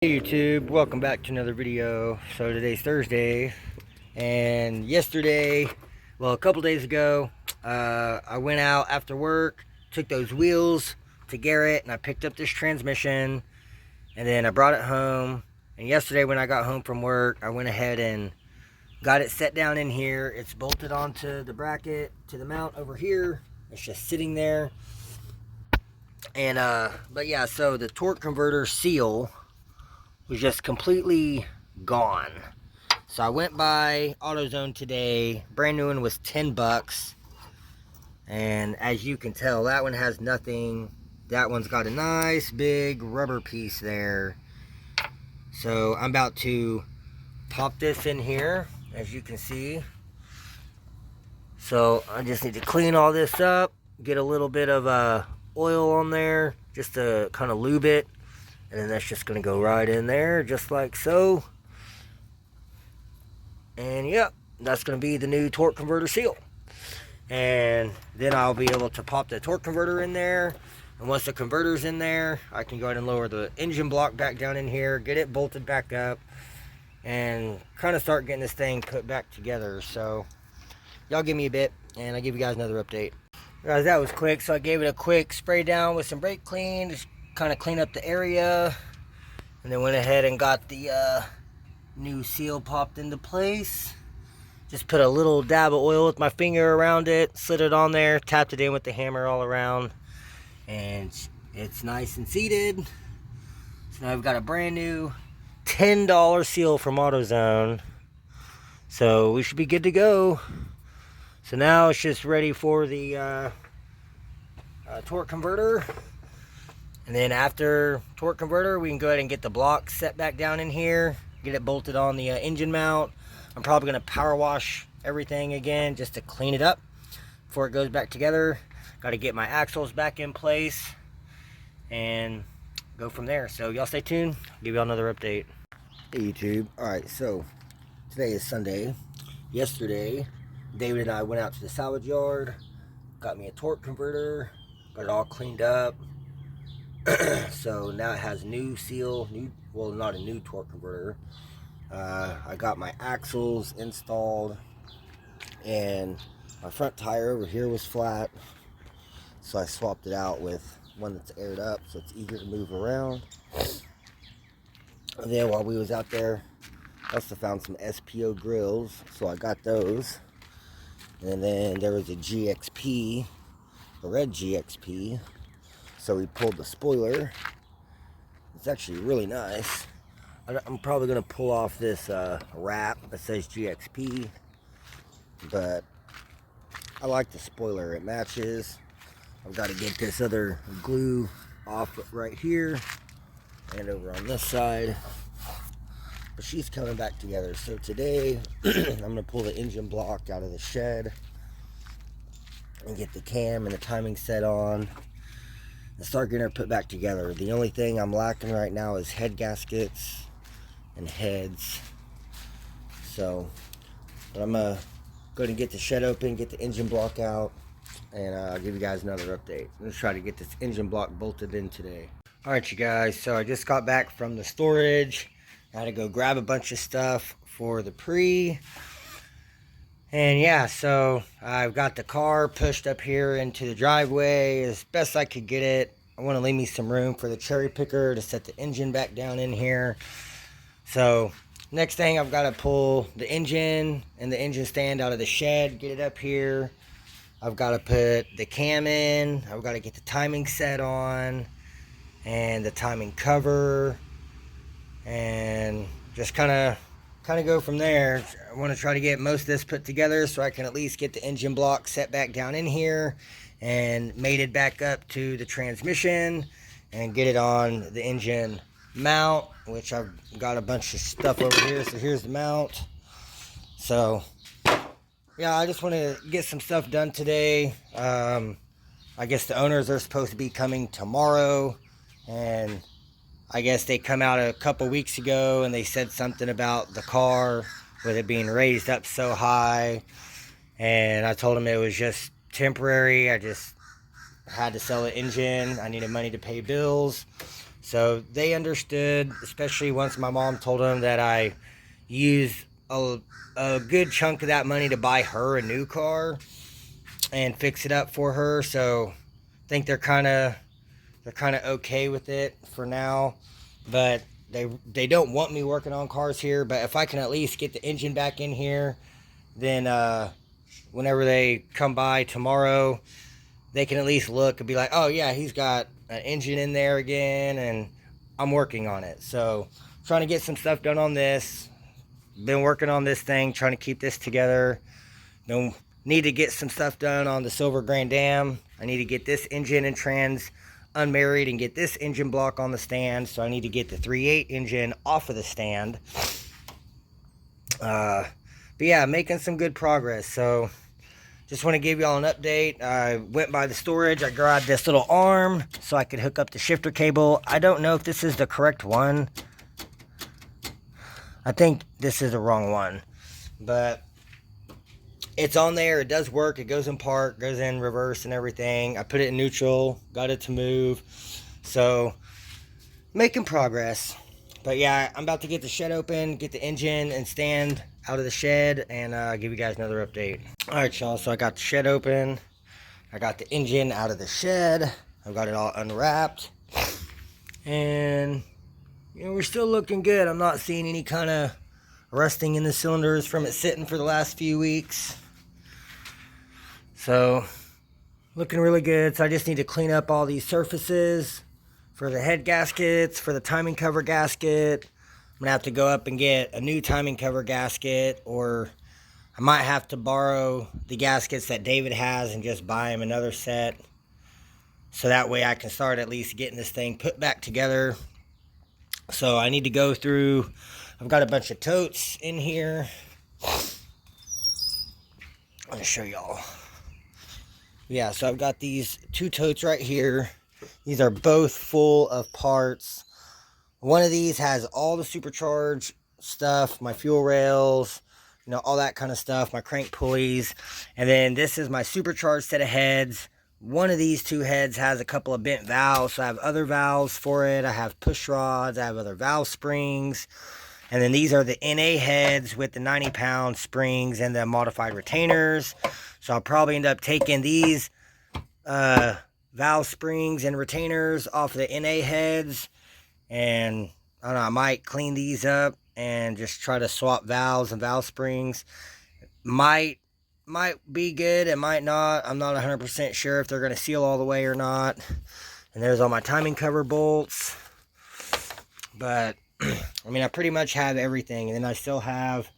Hey YouTube, welcome back to another video. So today's Thursday, and yesterday, well, a couple days ago, I went out after work, took those wheels to Garrett, and I picked up this transmission, and then I brought it home. And yesterday when I got home from work, I went ahead and got it set down in here. It's bolted onto the bracket to the mount over here. It's just sitting there. And but yeah, so the torque converter seal was just completely gone. So I went by AutoZone today. Brand new one was 10 bucks. And as you can tell, that one has nothing. That one's got a nice big rubber piece there. So I'm about to pop this in here, as you can see. So I just need to clean all this up, get a little bit of oil on there just to kind of lube it. And then that's just going to go right in there, just like so. And yep, that's going to be the new torque converter seal. And then I'll be able to pop the torque converter in there. And once the converter's in there, I can go ahead and lower the engine block back down in here, get it bolted back up, and kind of start getting this thing put back together. So y'all give me a bit, and I'll give you guys another update. Guys, that was quick, so I gave it a quick spray down with some brake clean, just kind of clean up the area, and then went ahead and got the new seal popped into place. Just put a little dab of oil with my finger around it, slid it on there, tapped it in with the hammer all around, and it's nice and seated. So now I've got a brand new $10 seal from AutoZone, so we should be good to go. So now it's just ready for the torque converter. And then after torque converter, we can go ahead and get the block set back down in here, get it bolted on the engine mount. I'm probably going to power wash everything again just to clean it up before it goes back together. Got to get my axles back in place and go from there. So y'all stay tuned. I'll give y'all another update. Hey YouTube. Alright, so today is Sunday. Yesterday, David and I went out to the salvage yard, got me a torque converter, got it all cleaned up. So now it has new seal, well, not a new torque converter. I got my axles installed, and my front tire over here was flat, so I swapped it out with one that's aired up so it's easier to move around. And then while we was out there, I also found some SPO grills, so I got those. And then there was a GXP, a red GXP. So we pulled the spoiler. It's actually really nice. I'm probably going to pull off this wrap that says GXP. But I like the spoiler. It matches. I've got to get this other glue off right here and over on this side. But she's coming back together. So today, I'm going to pull the engine block out of the shed and get the cam and the timing set on and start getting her put back together. The only thing I'm lacking right now is head gaskets and heads. So, but I'm going to get the shed open, get the engine block out, and I'll give you guys another update. I'm going to try to get this engine block bolted in today. Alright you guys, so I just got back from the storage. I had to go grab a bunch of stuff for the Prix. And yeah, so I've got the car pushed up here into the driveway as best I could get it. I want to leave me some room for the cherry picker to set the engine back down in here. So next thing, I've got to pull the engine and the engine stand out of the shed, get it up here. I've got to put the cam in. I've got to get the timing set on and the timing cover, and just kind of go from there. I want to try to get most of this put together so I can at least get the engine block set back down in here and mated back up to the transmission and get it on the engine mount, which I've got a bunch of stuff over here. So here's the mount. So yeah, I just want to get some stuff done today. I guess the owners are supposed to be coming tomorrow, and I guess they come out a couple weeks ago and they said something about the car with it being raised up so high, and I told them it was just temporary. I just had to sell the engine. I needed money to pay bills. So they understood, especially once my mom told them that I used a good chunk of that money to buy her a new car and fix it up for her. So I think they're kind of okay with it for now. But they don't want me working on cars here. But if I can at least get the engine back in here, then whenever they come by tomorrow, they can at least look and be like, oh yeah, he's got an engine in there again, and I'm working on it. So trying to get some stuff done on this. Been working on this thing, trying to keep this together. Need to get some stuff done on the Silver Grand Dam. I need to get this engine and trans unmarried and get this engine block on the stand. So I need to get the 3.8 engine off of the stand. But yeah, making some good progress. So just want to give y'all an update. I went by the storage. I grabbed this little arm so I could hook up the shifter cable. I don't know if this is the correct one. I think this is the wrong one. But it's on there. It does work. It goes in park, goes in reverse and everything. I put it in neutral, got it to move. So making progress. But yeah, I'm about to get the shed open, get the engine and stand out of the shed, and give you guys another update. Alright y'all, so I got the shed open. I got the engine out of the shed. I've got it all unwrapped. And you know, we're still looking good. I'm not seeing any kind of rusting in the cylinders from it sitting for the last few weeks. So looking really good. So I just need to clean up all these surfaces for the head gaskets, for the timing cover gasket. I'm gonna have to go up and get a new timing cover gasket, or I might have to borrow the gaskets that David has and just buy him another set, so that way I can start at least getting this thing put back together. So I need to go through, I've got a bunch of totes in here. I'm gonna show y'all. Yeah, so I've got these two totes right here. These are both full of parts. One of these has all the supercharged stuff, my fuel rails, you know, all that kind of stuff, my crank pulleys. And then this is my supercharged set of heads. One of these two heads has a couple of bent valves, so I have other valves for it. I have push rods, I have other valve springs. And then these are the NA heads with the 90-pound springs and the modified retainers. So I'll probably end up taking these valve springs and retainers off the NA heads, and I don't know, I might clean these up and just try to swap valves and valve springs. Might be good, it might not. I'm not 100% sure if they're going to seal all the way or not. And there's all my timing cover bolts. But I mean, I pretty much have everything. And then I still have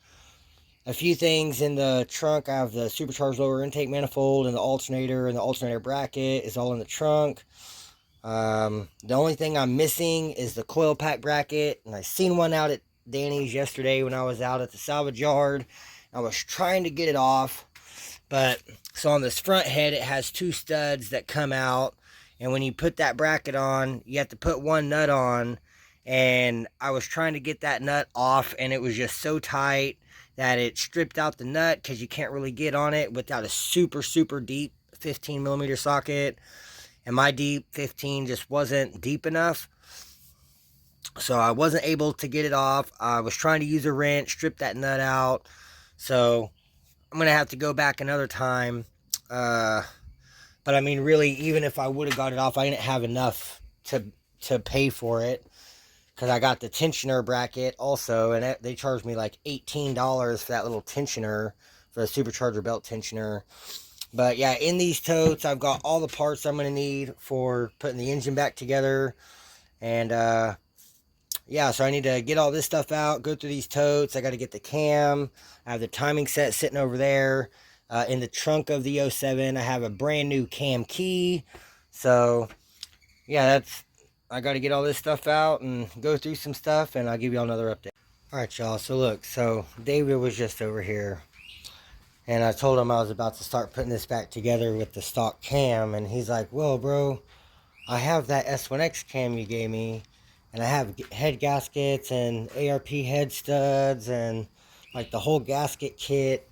a few things in the trunk. I have the supercharged lower intake manifold and the alternator bracket is all in the trunk. The only thing I'm missing is the coil pack bracket, and I seen one out at Danny's yesterday when I was out at the salvage yard. I was trying to get it off, but so on this front head it has two studs that come out, and when you put that bracket on, you have to put one nut on, and I was trying to get that nut off, and it was just so tight that it stripped out the nut, because you can't really get on it without a super deep 15 millimeter socket, and my deep 15 just wasn't deep enough, so I wasn't able to get it off. I was trying to use a wrench, strip that nut out, so I'm gonna have to go back another time. But I mean, really, even if I would have got it off, I didn't have enough to pay for it, because I got the tensioner bracket also, and they charged me like $18 for that little tensioner, for the supercharger belt tensioner. But yeah, in these totes, I've got all the parts I'm going to need for putting the engine back together. And yeah, so I need to get all this stuff out, go through these totes. I got to get the cam. I have the timing set sitting over there. In the trunk of the 07, I have a brand new cam key. So yeah, I got to get all this stuff out and go through some stuff, and I'll give y'all another update. Alright y'all, so look, so David was just over here, and I told him I was about to start putting this back together with the stock cam, and he's like, well bro, I have that S1X cam you gave me, and I have head gaskets and ARP head studs and like the whole gasket kit,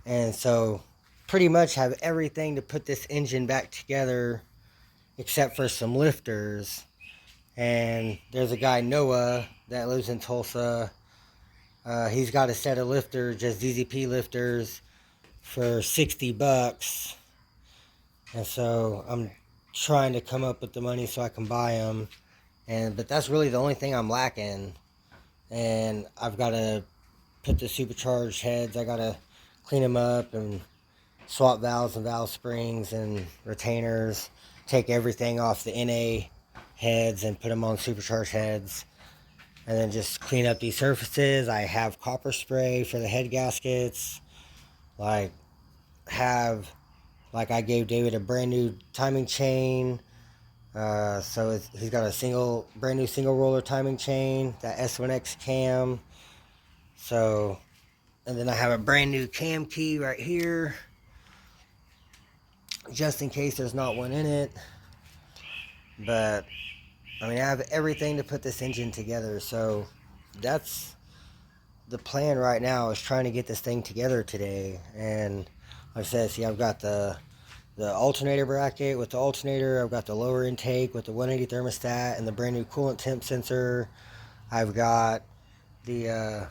and so pretty much have everything to put this engine back together except for some lifters. And there's a guy, Noah, that lives in Tulsa. He's got a set of lifters, just ZZP lifters, for $60. And so I'm trying to come up with the money so I can buy them. But that's really the only thing I'm lacking. And I've got to put the supercharged heads. I got to clean them up and swap valves and valve springs and retainers. Take everything off the NA heads and put them on supercharged heads. And then just clean up these surfaces. I have copper spray for the head gaskets. I gave David a brand new timing chain. So he's got a brand new single roller timing chain, that S1X cam. So, and then I have a brand new cam key right here, just in case there's not one in it. But I mean, I have everything to put this engine together. So that's the plan right now, is trying to get this thing together today. And like I said, see, I've got the alternator bracket with the alternator. I've got the lower intake with the 180 thermostat and the brand new coolant temp sensor. I've got the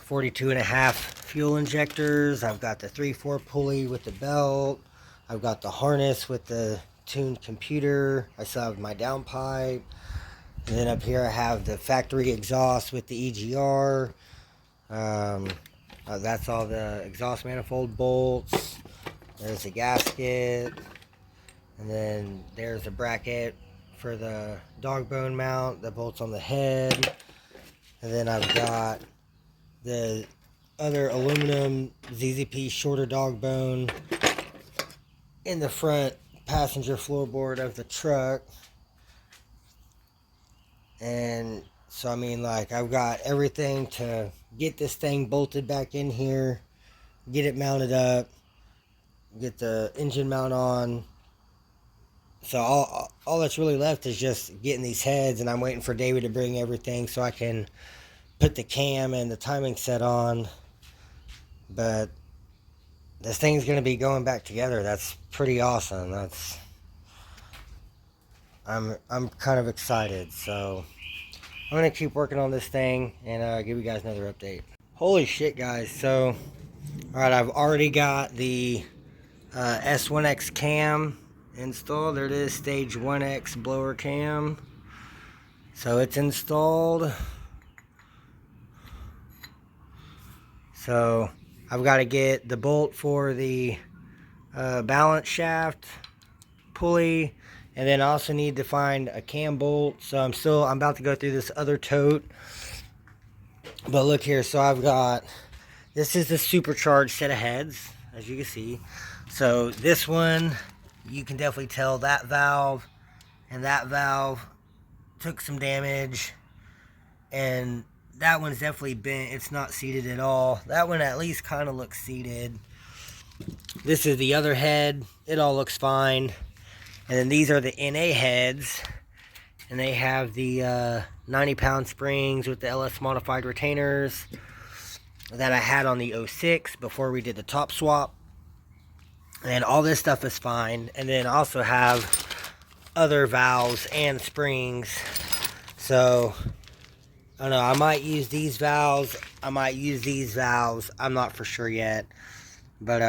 42.5 fuel injectors. I've got the 3/4 pulley with the belt. I've got the harness with the tuned computer. I still have my downpipe. And then up here I have the factory exhaust with the EGR. That's all the exhaust manifold bolts. There's the gasket. And then there's a bracket for the dog bone mount that bolts on the head. And then I've got the other aluminum ZZP shorter dog bone in the front passenger floorboard of the truck. And so, I mean, I've got everything to get this thing bolted back in here, get it mounted up, get the engine mount on. So all that's really left is just getting these heads, and I'm waiting for David to bring everything so I can put the cam and the timing set on. But this thing's going to be going back together. That's pretty awesome. I'm kind of excited. So I'm going to keep working on this thing and give you guys another update. Holy shit, guys. So, alright, I've already got the S1X cam installed. There it is, stage 1X blower cam. So it's installed. So I've got to get the bolt for the balance shaft, pulley, and then I also need to find a cam bolt. So I'm about to go through this other tote. But look here, so this is the supercharged set of heads, as you can see. So this one, you can definitely tell that valve and that valve took some damage, and that one's definitely bent. It's not seated at all. That one at least kind of looks seated. This is the other head. It all looks fine. And then these are the NA heads, and they have the 90-pound springs with the LS modified retainers that I had on the 06 before we did the top swap. And all this stuff is fine. And then I also have other valves and springs. So I don't know, I might use these valves, I might use these valves, I'm not for sure yet. But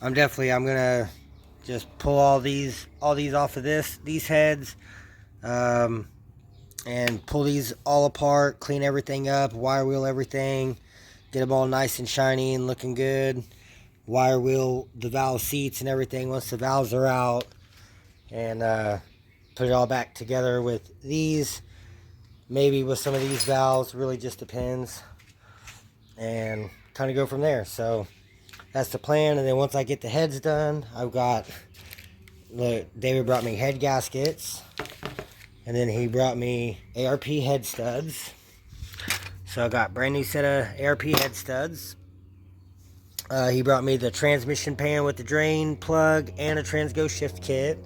I'm gonna just pull all these off of these heads, and pull these all apart, clean everything up, wire wheel everything, get them all nice and shiny and looking good, wire wheel the valve seats and everything once the valves are out, and put it all back together with these. Maybe with some of these valves, really just depends, and kind of go from there. So that's the plan. And then once I get the heads done, David brought me head gaskets, and then he brought me ARP head studs. So I got a brand new set of ARP head studs. He brought me the transmission pan with the drain plug and a Transgo shift kit.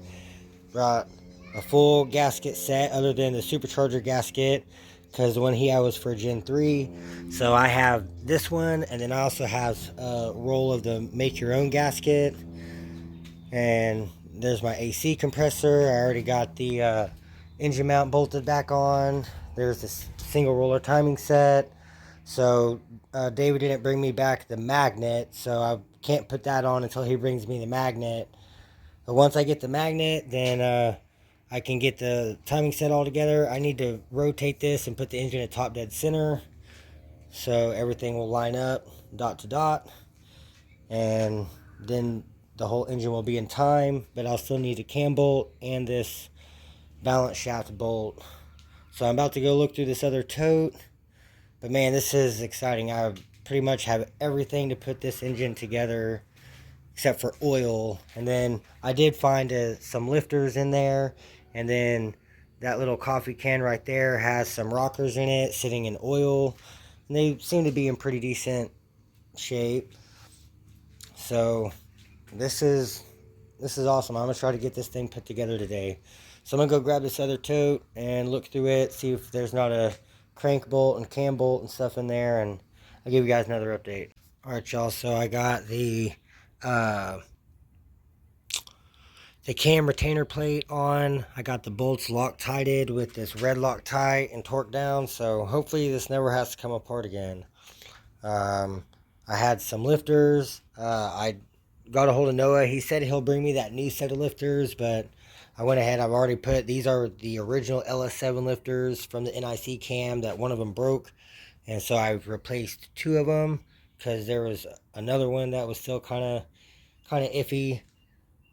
Brought a full gasket set other than the supercharger gasket, because the one he had was for Gen 3. So I have this one, and then I also have a roll of the make your own gasket. And there's my AC compressor. I already got the engine mount bolted back on. There's this single roller timing set. So David didn't bring me back the magnet, so I can't put that on until he brings me the magnet. But once I get the magnet, then I can get the timing set all together. I need to rotate this and put the engine at top dead center, so everything will line up dot to dot, and then the whole engine will be in time. But I'll still need a cam bolt and this balance shaft bolt. So I'm about to go look through this other tote. But man, this is exciting. I pretty much have everything to put this engine together except for oil. And then I did find some lifters in there. And then that little coffee can right there has some rockers in it sitting in oil. And they seem to be in pretty decent shape. So this is awesome. I'm going to try to get this thing put together today. So I'm going to go grab this other tote and look through it, see if there's not a crank bolt and cam bolt and stuff in there, and I'll give you guys another update. Alright y'all, so I got the cam retainer plate on. I got the bolts Loctited with this red Loctite and torque down, so hopefully this never has to come apart again. I had some lifters. I got a hold of Noah. He said he'll bring me that new set of lifters, but I went ahead. I've already put, these are the original LS7 lifters from the NIC cam that one of them broke. And so I've replaced 2 of them because there was another one that was still kind of iffy.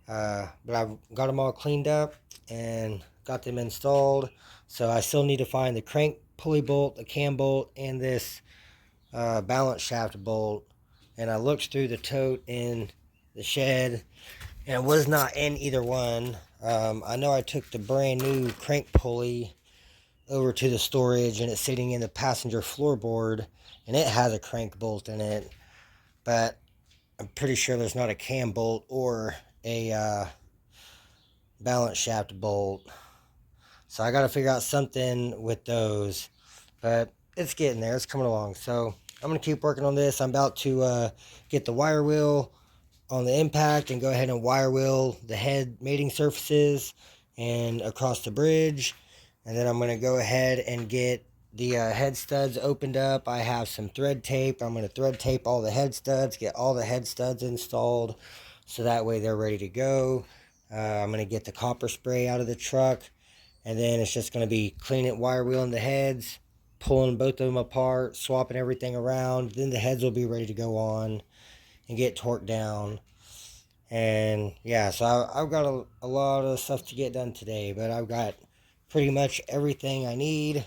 But I've got them all cleaned up and got them installed. So I still need to find the crank pulley bolt, the cam bolt, and this balance shaft bolt. And I looked through the tote in the shed, and it was not in either one. I know I took the brand new crank pulley over to the storage, and it's sitting in the passenger floorboard, and it has a crank bolt in it, but I'm pretty sure there's not a cam bolt or a balance shaft bolt. So I got to figure out something with those, but it's getting there. It's coming along. So I'm going to keep working on this. I'm about to get the wire wheel on the impact and go ahead and wire wheel the head mating surfaces and across the bridge. And then I'm going to go ahead and get the head studs opened up. I have some thread tape. I'm going to thread tape all the head studs, get all the head studs installed, so that way they're ready to go. I'm going to get the copper spray out of the truck, and then it's just going to be cleaning, wire wheeling the heads, pulling both of them apart, swapping everything around. Then the heads will be ready to go on and get torqued down. And yeah, so I've got a lot of stuff to get done today, but I've got pretty much everything I need.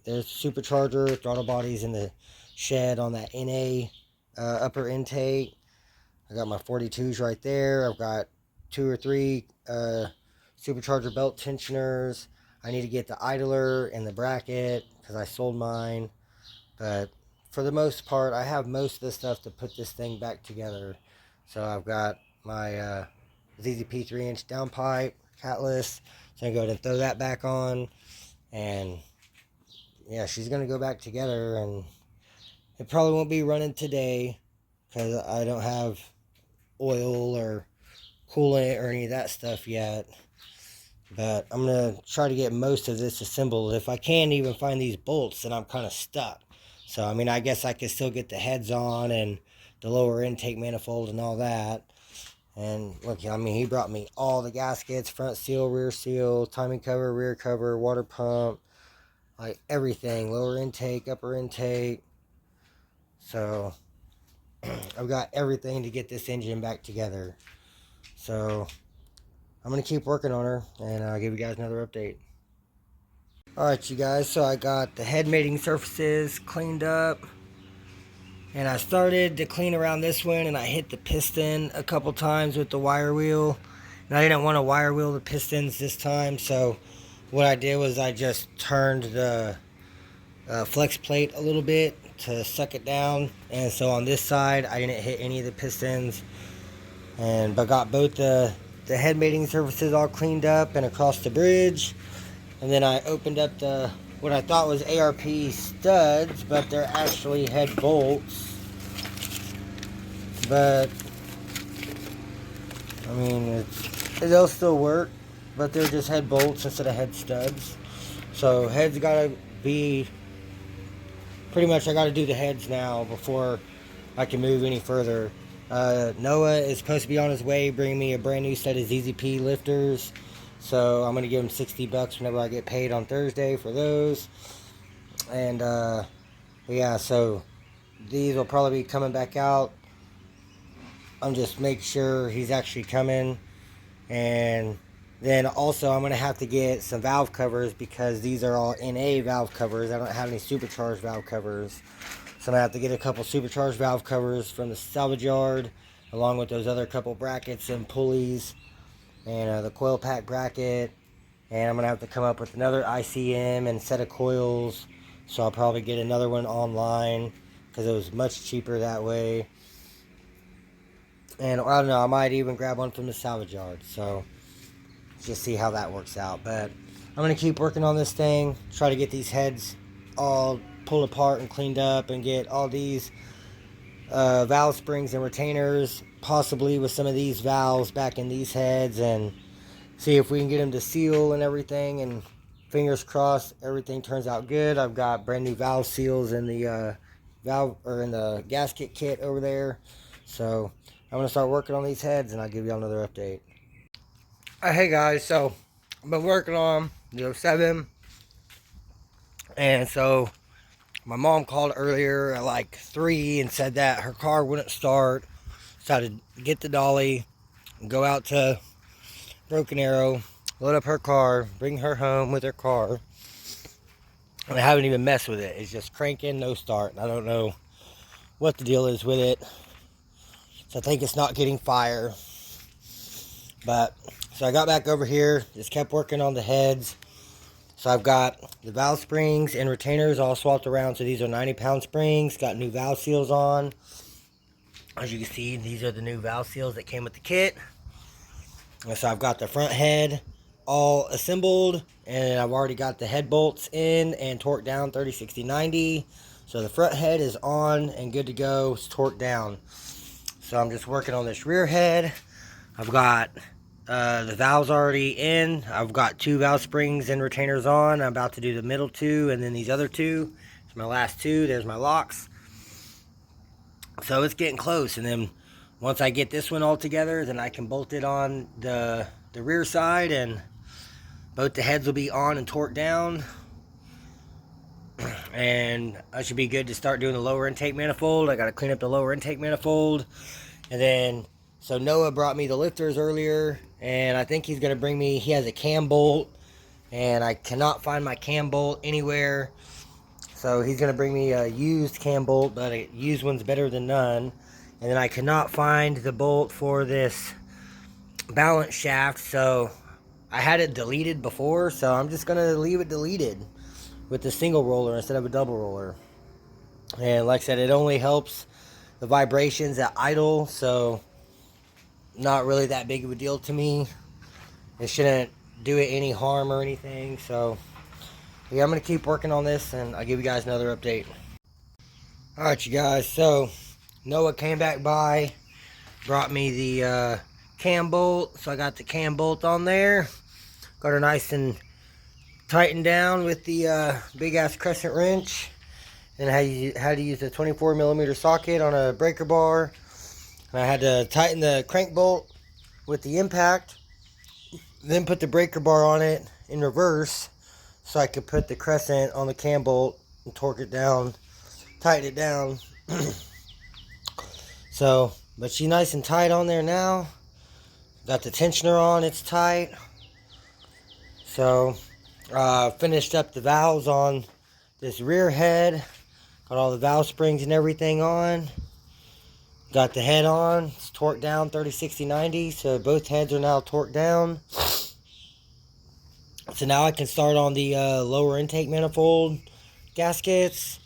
There's supercharger, throttle bodies in the shed on that NA upper intake. I got my 42s right there. I've got 2 or 3 supercharger belt tensioners. I need to get the idler and the bracket because I sold mine. But for the most part, I have most of the stuff to put this thing back together. So I've got my ZZP 3-inch downpipe, catless. So I'm going to go ahead and throw that back on. And yeah, she's going to go back together. And it probably won't be running today because I don't have oil or coolant or any of that stuff yet. But I'm going to try to get most of this assembled. If I can't even find these bolts, then I'm kind of stuck. So, I mean, I guess I could still get the heads on and the lower intake manifold and all that. And look, I mean, he brought me all the gaskets, front seal, rear seal, timing cover, rear cover, water pump, like everything, lower intake, upper intake. So I've got everything to get this engine back together. So I'm going to keep working on her, and I'll give you guys another update. Alright, you guys, so I got the head mating surfaces cleaned up. And I started to clean around this one, and I hit the piston a couple times with the wire wheel. And I didn't want to wire wheel the pistons this time, so what I did was I just turned the flex plate a little bit to suck it down. And so on this side, I didn't hit any of the pistons. But got both the head mating surfaces all cleaned up and across the bridge. And then I opened up what I thought was ARP studs, but they're actually head bolts. But I mean, they'll still work. but they're just head bolts instead of head studs. So heads gotta be, pretty much I gotta do the heads now before I can move any further. Noah is supposed to be on his way bringing me a brand new set of ZZP lifters. So I'm gonna give him $60 whenever I get paid on Thursday for those. And yeah, so these will probably be coming back out. I'm just making sure he's actually coming. And then also I'm going to have to get some valve covers because these are all NA valve covers. I don't have any supercharged valve covers. So I'm going to have to get a couple supercharged valve covers from the salvage yard, along with those other couple brackets and pulleys and the coil pack bracket. And I'm going to have to come up with another ICM and set of coils. So I'll probably get another one online because it was much cheaper that way. And I don't know, I might even grab one from the salvage yard. So just see how that works out. But I'm going to keep working on this thing. Try to get these heads all pulled apart and cleaned up. And get all these valve springs and retainers, possibly with some of these valves back in these heads. And see if we can get them to seal and everything. And fingers crossed everything turns out good. I've got brand new valve seals in the valve, or in the gasket kit over there. So I'm going to start working on these heads, and I'll give you another update. Hey guys, so I've been working on the 07, and so my mom called earlier at like 3 and said that her car wouldn't start. Decided to get the dolly, go out to Broken Arrow, load up her car, bring her home with her car, and I haven't even messed with it. It's just cranking, no start. I don't know what the deal is with it. So I think it's not getting fire. But so I got back over here, just kept working on the heads. So I've got the valve springs and retainers all swapped around. So these are 90-pound springs, got new valve seals on. As you can see, these are the new valve seals that came with the kit. And so I've got the front head all assembled, and I've already got the head bolts in and torqued down 30, 60, 90. So the front head is on and good to go. It's torqued down. So I'm just working on this rear head. I've got the valves already in. I've got 2 valve springs and retainers on. I'm about to do the middle 2 and then these other 2. It's my last 2. There's my locks. So it's getting close. And then once I get this one all together, then I can bolt it on the rear side, and both the heads will be on and torqued down. And I should be good to start doing the lower intake manifold. I got to clean up the lower intake manifold. And then, so Noah brought me the lifters earlier, and I think he's going to bring me, he has a cam bolt, and I cannot find my cam bolt anywhere. So he's going to bring me a used cam bolt, but a used one's better than none. And then I cannot find the bolt for this balance shaft, so I had it deleted before, so I'm just going to leave it deleted with the single roller instead of a double roller. And like I said, it only helps the vibrations at idle, so not really that big of a deal to me. It shouldn't do it any harm or anything. So yeah, I'm gonna keep working on this, and I'll give you guys another update. Alright you guys, so Noah came back by, brought me the cam bolt. So I got the cam bolt on there, got her nice and tightened down with the big ass crescent wrench. And I had to use a 24mm socket on a breaker bar. And I had to tighten the crank bolt with the impact, then put the breaker bar on it in reverse so I could put the crescent on the cam bolt and torque it down, tighten it down. So, but she's nice and tight on there now. Got the tensioner on, it's tight. So, finished up the valves on this rear head. Got all the valve springs and everything on. Got the head on. It's torqued down 30, 60, 90. So both heads are now torqued down. So now I can start on the lower intake manifold gaskets.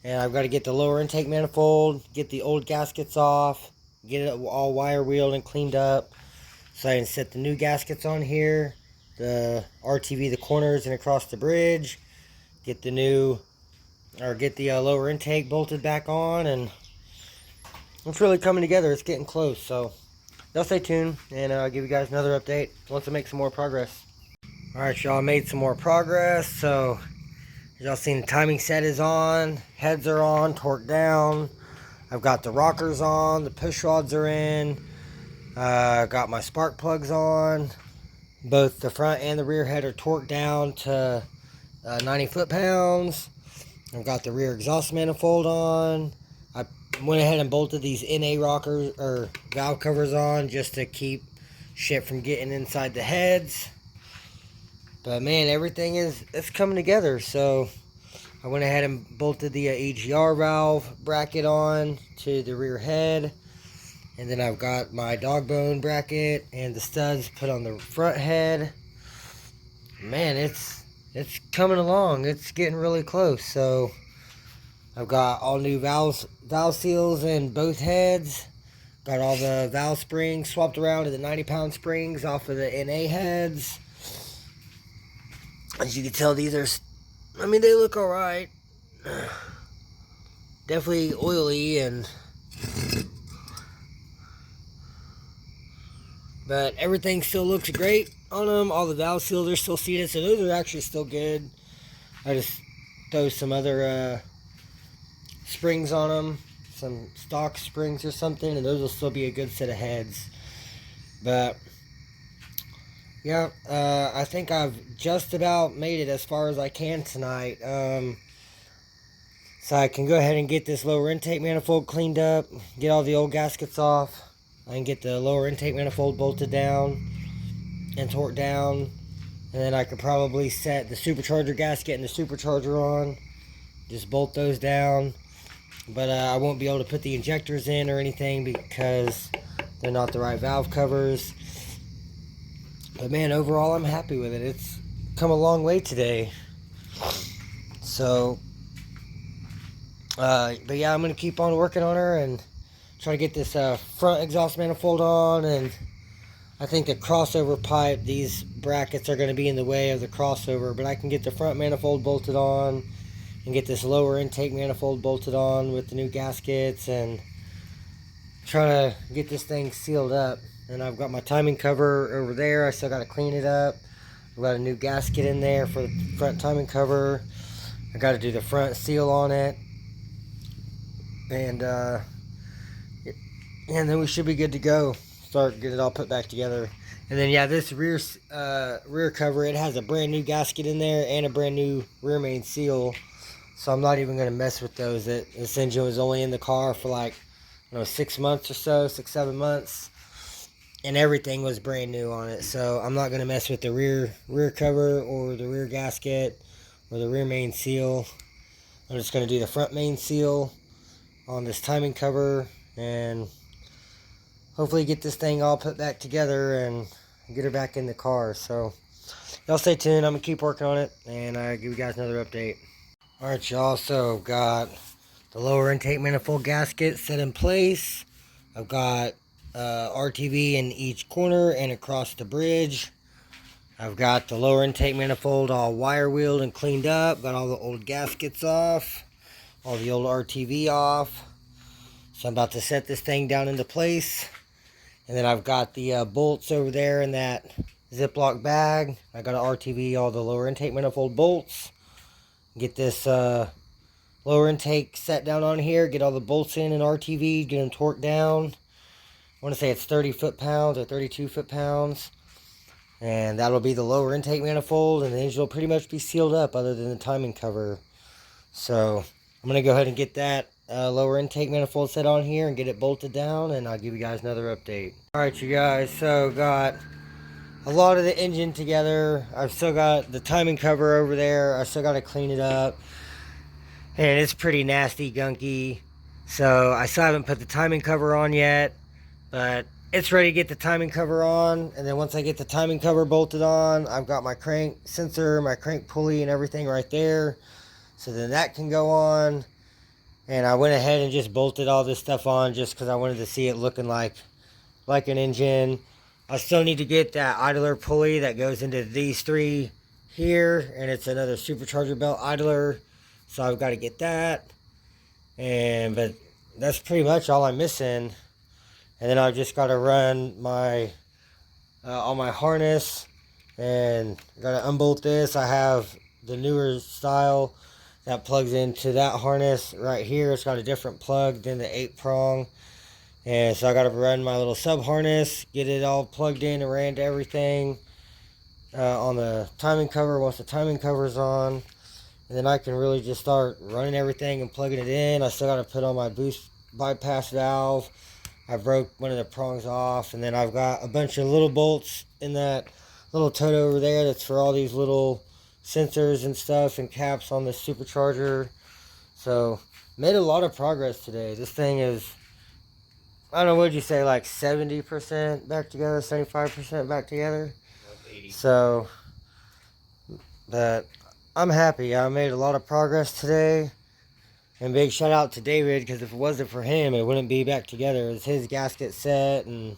And I've got to get the lower intake manifold, get the old gaskets off, get it all wire wheeled and cleaned up. So I can set the new gaskets on here. The RTV, the corners and across the bridge. Get the new, or get the lower intake bolted back on, and it's really coming together. It's getting close, so y'all stay tuned, and I'll give you guys another update once I make some more progress. Alright, y'all, made some more progress. So as y'all seen, the timing set is on, heads are on, torque down. I've got the rockers on, the push rods are in. Got my spark plugs on. Both the front and the rear head are torqued down to 90 foot-pounds. I've got the rear exhaust manifold on. I went ahead and bolted these NA rockers or valve covers on just to keep shit from getting inside the heads. But man, everything it's coming together. So I went ahead and bolted the EGR valve bracket on to the rear head. And then I've got my dog bone bracket and the studs put on the front head. Man, it's coming along. It's getting really close. So I've got all new valve seals in both heads. Got all the valve springs swapped around to the 90-pound springs off of the NA heads. As you can tell, these are, I mean, they look alright. Definitely oily, but everything still looks great on them. All the valve seals are still seated, so those are actually still good. I just throw some other springs on them, some stock springs or something, and those will still be a good set of heads. But yeah, I think I've just about made it as far as I can tonight. So I can go ahead and get this lower intake manifold cleaned up, get all the old gaskets off. I can get the lower intake manifold bolted down and torqued down. And then I could probably set the supercharger gasket and the supercharger on. Just bolt those down. But I won't be able to put the injectors in or anything because they're not the right valve covers. But man, overall I'm happy with it. It's come a long way today. So, but yeah, I'm going to keep on working on her and try to get this front exhaust manifold on. And I think the crossover pipe, these brackets are going to be in the way of the crossover. But I can get the front manifold bolted on and get this lower intake manifold bolted on with the new gaskets and try to get this thing sealed up. And I've got my timing cover over there. I still got to clean it up. I've got a new gasket in there for the front timing cover. I got to do the front seal on it. And then we should be good to go. Start getting it all put back together. And then yeah, this rear cover, it has a brand new gasket in there and a brand new rear main seal. So I'm not even going to mess with those. This engine was only in the car for like, 6 months or so, 6-7 months. And everything was brand new on it. So I'm not going to mess with the rear cover or the rear gasket or the rear main seal. I'm just going to do the front main seal on this timing cover and hopefully get this thing all put back together and get her back in the car. So y'all stay tuned. I'm going to keep working on it and I'll give you guys another update. Alright, y'all, so I've got the lower intake manifold gasket set in place. I've got RTV in each corner and across the bridge. I've got the lower intake manifold all wire wheeled and cleaned up. Got all the old gaskets off, all the old RTV off. So I'm about to set this thing down into place. And then I've got the bolts over there in that Ziploc bag. I got an RTV, all the lower intake manifold bolts. Get this lower intake set down on here. Get all the bolts in and RTV. Get them torqued down. I want to say it's 30 foot-pounds or 32 foot-pounds. And that'll be the lower intake manifold. And the engine will pretty much be sealed up other than the timing cover. So I'm going to go ahead and get that lower intake manifold set on here and get it bolted down. And I'll give you guys another update. Alright, you guys. So got a lot of the engine together. I've still got the timing cover over there. I still got to clean it up. And it's pretty nasty, gunky. So I still haven't put the timing cover on yet. But it's ready to get the timing cover on. And then once I get the timing cover bolted on, I've got my crank sensor, my crank pulley and everything right there. So then that can go on. And I went ahead and just bolted all this stuff on just because I wanted to see it looking like an engine. I still need to get that idler pulley that goes into these three here. And it's another supercharger belt idler. So I've got to get that. But that's pretty much all I'm missing. And then I've just got to run my all my harness And I gotta unbolt this. I have the newer style that plugs into that harness right here. It's got a different plug than the 8-prong. And so I gotta run my little sub harness, get it all plugged in and ran to everything on the timing cover once the timing cover's on. And then I can really just start running everything and plugging it in. I still got to put on my boost bypass valve. I broke one of the prongs off. And then I've got a bunch of little bolts in that little tote over there. That's for all these little sensors and stuff and caps on the supercharger. So, made a lot of progress today. This thing is, I don't know, what'd you say, like 70% back together, 75% back together? So, but I'm happy. I made a lot of progress today. And big shout out to David, because if it wasn't for him, it wouldn't be back together. It's his gasket set, and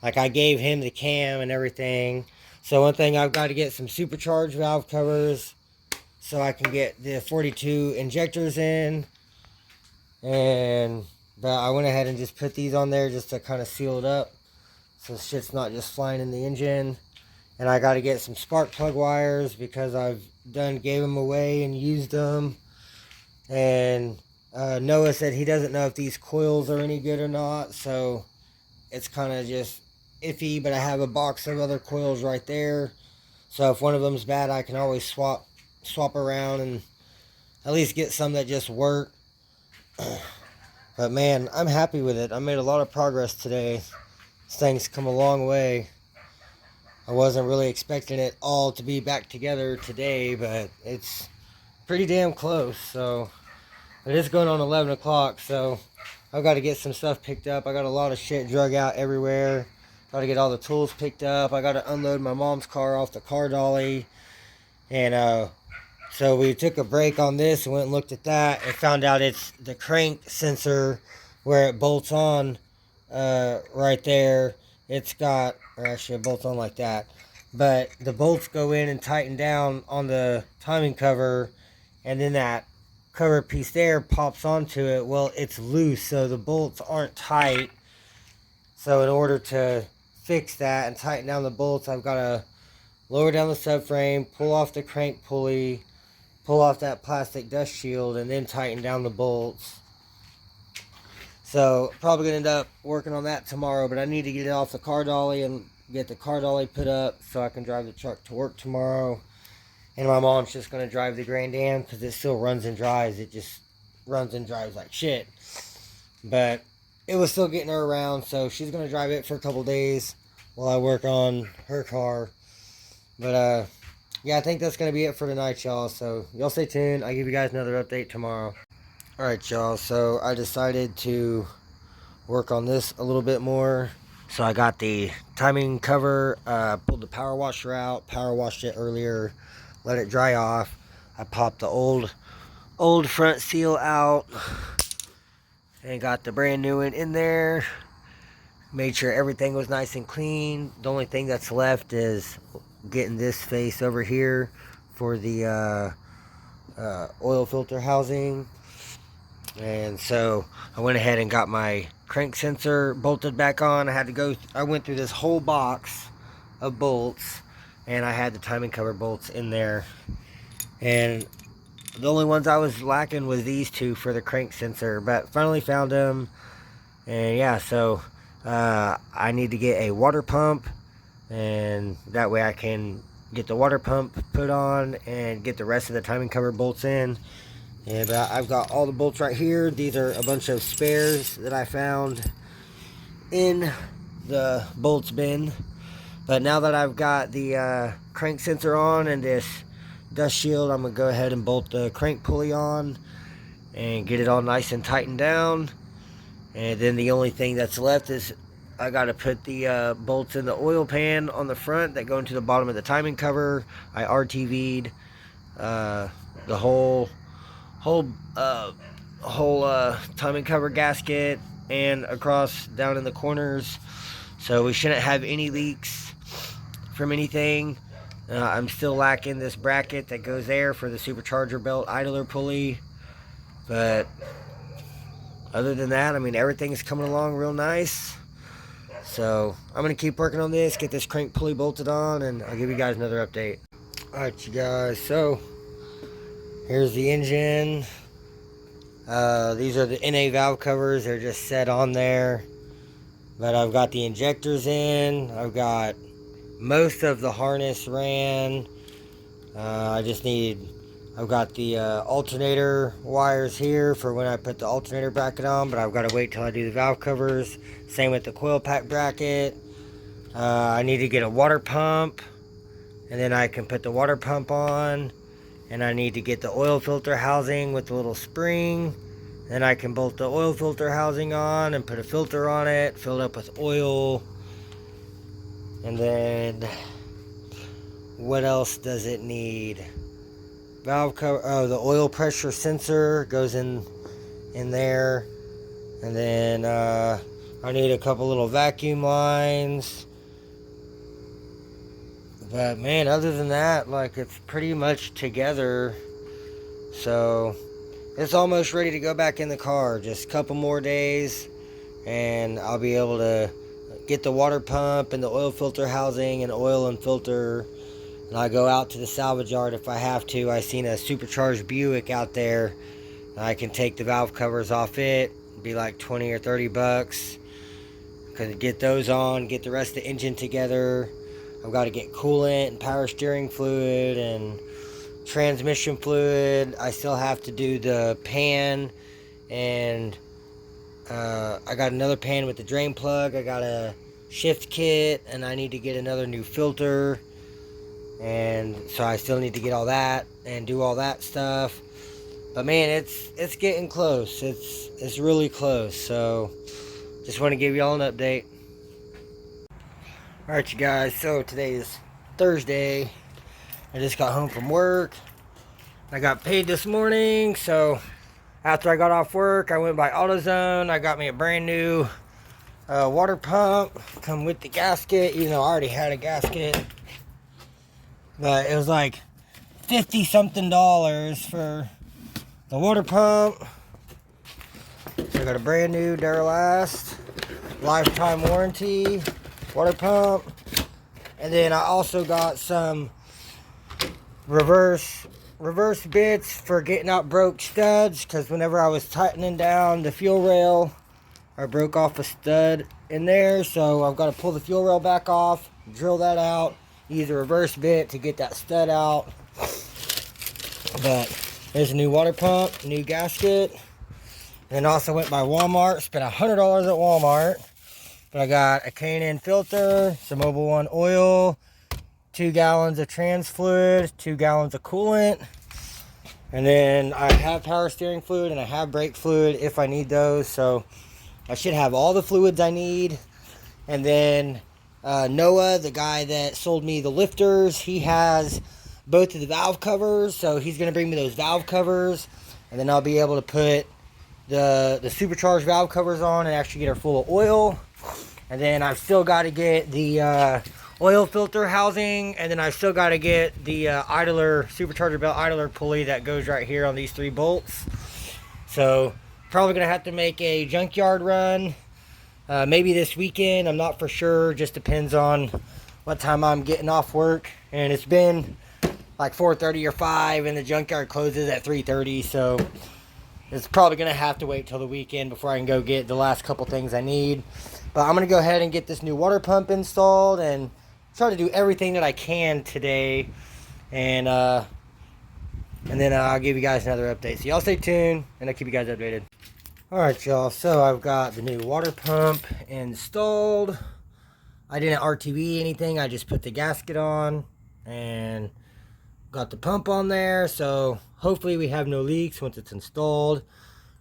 like I gave him the cam and everything. So one thing, I've got to get some supercharged valve covers so I can get the 42 injectors in. But I went ahead and just put these on there just to kind of seal it up, so shit's not just flying in the engine. And I got to get some spark plug wires because I've gave them away and used them. And Noah said he doesn't know if these coils are any good or not, so it's kind of just iffy. But I have a box of other coils right there, so if one of them's bad, I can always swap around and at least get some that just work. But man, I'm happy with it. I made a lot of progress today. This thing's come a long way. I wasn't really expecting it all to be back together today, but it's pretty damn close. So it is going on 11 o'clock, so I've got to get some stuff picked up. I got a lot of shit drug out everywhere. Got to get all the tools picked up. I got to unload my mom's car off the car dolly. And so we took a break on this and went and looked at that and found out it's the crank sensor where it bolts on right there. It's got, or actually it bolts on like that, but the bolts go in and tighten down on the timing cover, and then that cover piece there pops onto it. Well, it's loose, so the bolts aren't tight. So in order to fix that and tighten down the bolts, I've got to lower down the subframe, pull off the crank pulley, pull off that plastic dust shield, and then tighten down the bolts. So probably gonna end up working on that tomorrow, but I need to get it off the car dolly and get the car dolly put up so I can drive the truck to work tomorrow. And my mom's just gonna drive the Grand Am because it still runs and drives. It just runs and drives like shit. But it was still getting her around, so she's gonna drive it for a couple days while I work on her car. But yeah, I think that's gonna be it for tonight, y'all. So y'all stay tuned. I'll give you guys another update tomorrow. Alright, y'all, so I decided to work on this a little bit more. So I got the timing cover, pulled the power washer out, power washed it earlier, let it dry off. I popped the old front seal out and got the brand new one in there. Made sure everything was nice and clean. The only thing that's left is getting this face over here for the oil filter housing. And so I went ahead and got my crank sensor bolted back on. I went through this whole box of bolts, and I had the timing cover bolts in there. And the only ones I was lacking was these two for the crank sensor, but finally found them. And yeah, so I need to get a water pump, and that way I can get the water pump put on and get the rest of the timing cover bolts in. And I've got all the bolts right here. These are a bunch of spares that I found in the bolts bin. But now that I've got the crank sensor on and this dust shield, I'm going to go ahead and bolt the crank pulley on and get it all nice and tightened down. And then the only thing that's left is I got to put the bolts in the oil pan on the front that go into the bottom of the timing cover. I RTV'd the whole timing cover gasket and across down in the corners, so we shouldn't have any leaks from anything. I'm still lacking this bracket that goes there for the supercharger belt idler pulley, but other than that, I mean, everything's coming along real nice. So I'm going to keep working on this, get this crank pulley bolted on, and I'll give you guys another update. Alright, you guys, so here's the engine. These are the NA valve covers. They're just set on there. But I've got the injectors in. I've got most of the harness ran. I've got the alternator wires here for when I put the alternator bracket on, but I've got to wait till I do the valve covers. Same with the coil pack bracket. I need to get a water pump, and then I can put the water pump on. And I need to get the oil filter housing with the little spring. Then I can bolt the oil filter housing on and put a filter on it, fill it up with oil. And then what else does it need? Valve cover. Oh, the oil pressure sensor goes in there. And then I need a couple little vacuum lines. But man, other than that, like, it's pretty much together. So it's almost ready to go back in the car. Just a couple more days and I'll be able to get the water pump and the oil filter housing and oil and filter. And I go out to the salvage yard if I have to. I seen a supercharged Buick out there. I can take the valve covers off it. It'd be like 20 or 30 bucks. Could get those on, get the rest of the engine together. I've got to get coolant and power steering fluid and transmission fluid. I still have to do the pan, and I got another pan with the drain plug. I got a shift kit, and I need to get another new filter, and so I still need to get all that and do all that stuff. But man, it's getting close. It's really close. So just want to give y'all an update. Alright, you guys, so today is Thursday. I just got home from work. I got paid this morning, so after I got off work, I went by AutoZone. I got me a brand new water pump, come with the gasket. You know, I already had a gasket, but it was like $50-something for the water pump. So I got a brand new Duralast lifetime warranty water pump, and then I also got some reverse bits for getting out broke studs, because whenever I was tightening down the fuel rail, I broke off a stud in there, so I've got to pull the fuel rail back off, drill that out, use a reverse bit to get that stud out. But there's a new water pump, new gasket, and also went by Walmart, spent $100 at Walmart. But I got a K&N filter, some Mobil 1 oil, 2 gallons of trans fluid, 2 gallons of coolant. And then I have power steering fluid and I have brake fluid if I need those. So I should have all the fluids I need. And then Noah, the guy that sold me the lifters, he has both of the valve covers. So he's going to bring me those valve covers. And then I'll be able to put the supercharged valve covers on and actually get her full of oil. And then I've still got to get the oil filter housing, and then I've still got to get the idler, supercharger belt idler pulley that goes right here on these 3 bolts. So probably going to have to make a junkyard run, maybe this weekend. I'm not for sure, just depends on what time I'm getting off work. And it's been like 4:30 or 5, and the junkyard closes at 3:30, so it's probably going to have to wait till the weekend before I can go get the last couple things I need. But I'm going to go ahead and get this new water pump installed and try to do everything that I can today. And then I'll give you guys another update. So y'all stay tuned, and I'll keep you guys updated. Alright, y'all. So I've got the new water pump installed. I didn't RTV anything. I just put the gasket on and got the pump on there. So hopefully we have no leaks once it's installed.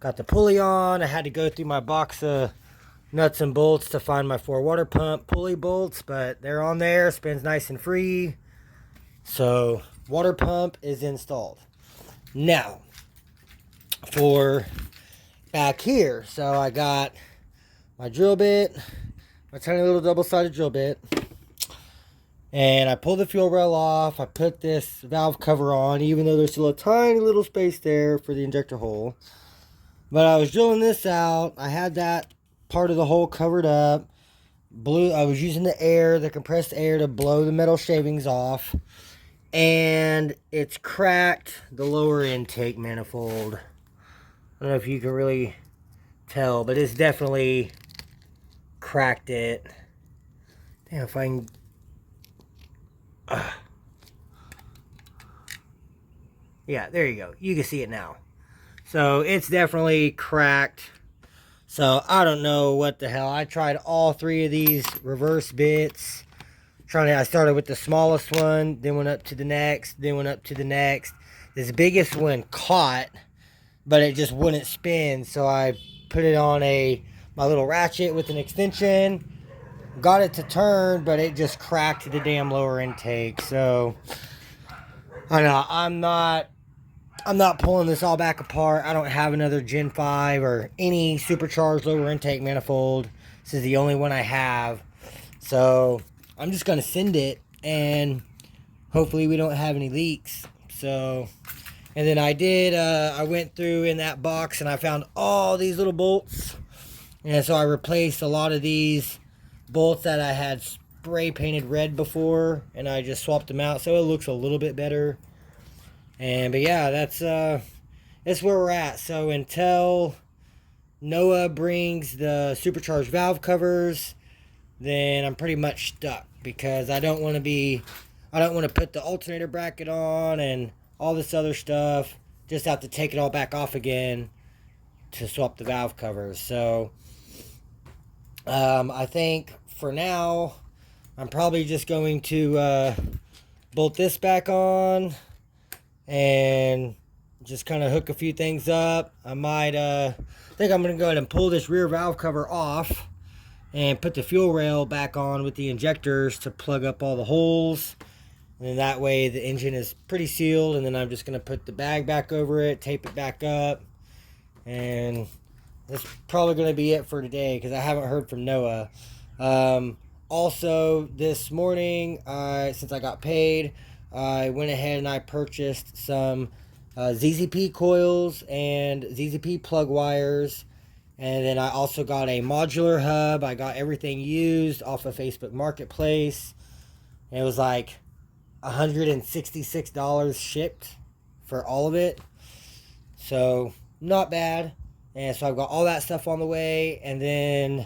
Got the pulley on. I had to go through my box of nuts and bolts to find my 4 water pump pulley bolts, but they're on there. Spins nice and free. So water pump is installed. Now for back here, so I got my drill bit, my tiny little double-sided drill bit, and I pulled the fuel rail off. I put this valve cover on, even though there's still a tiny little space there for the injector hole. But I was drilling this out. I had that part of the hole covered up, I was using the compressed air to blow the metal shavings off, and it's cracked the lower intake manifold. I don't know if you can really tell, but it's definitely cracked it. Damn, if I can... Yeah, there you go. You can see it now. So it's definitely cracked. So I don't know what the hell. I tried all three of these reverse bits. I started with the smallest one, then went up to the next, then went up to the next. This biggest one caught, but it just wouldn't spin. So I put it on my little ratchet with an extension. Got it to turn, but it just cracked the damn lower intake. So I know I'm not pulling this all back apart. I don't have another Gen 5 or any supercharged lower intake manifold. This is the only one I have. So I'm just going to send it, and hopefully we don't have any leaks. So, and then I went through in that box and I found all these little bolts. And so I replaced a lot of these bolts that I had spray painted red before, and I just swapped them out so it looks a little bit better. But yeah, that's where we're at. So until Noah brings the supercharged valve covers, then I'm pretty much stuck, because I don't want to put the alternator bracket on and all this other stuff. Just have to take it all back off again to swap the valve covers. So I think for now I'm probably just going to bolt this back on and just kind of hook a few things up. I think I'm going to go ahead and pull this rear valve cover off and put the fuel rail back on with the injectors to plug up all the holes. And then that way the engine is pretty sealed. And then I'm just going to put the bag back over it, tape it back up. And that's probably going to be it for today, because I haven't heard from Noah. Also, this morning, since I got paid, I went ahead and I purchased some ZZP coils and ZZP plug wires. And then I also got a modular hub. I got everything used off of Facebook Marketplace. And it was like $166 shipped for all of it. So, not bad. And so I've got all that stuff on the way. And then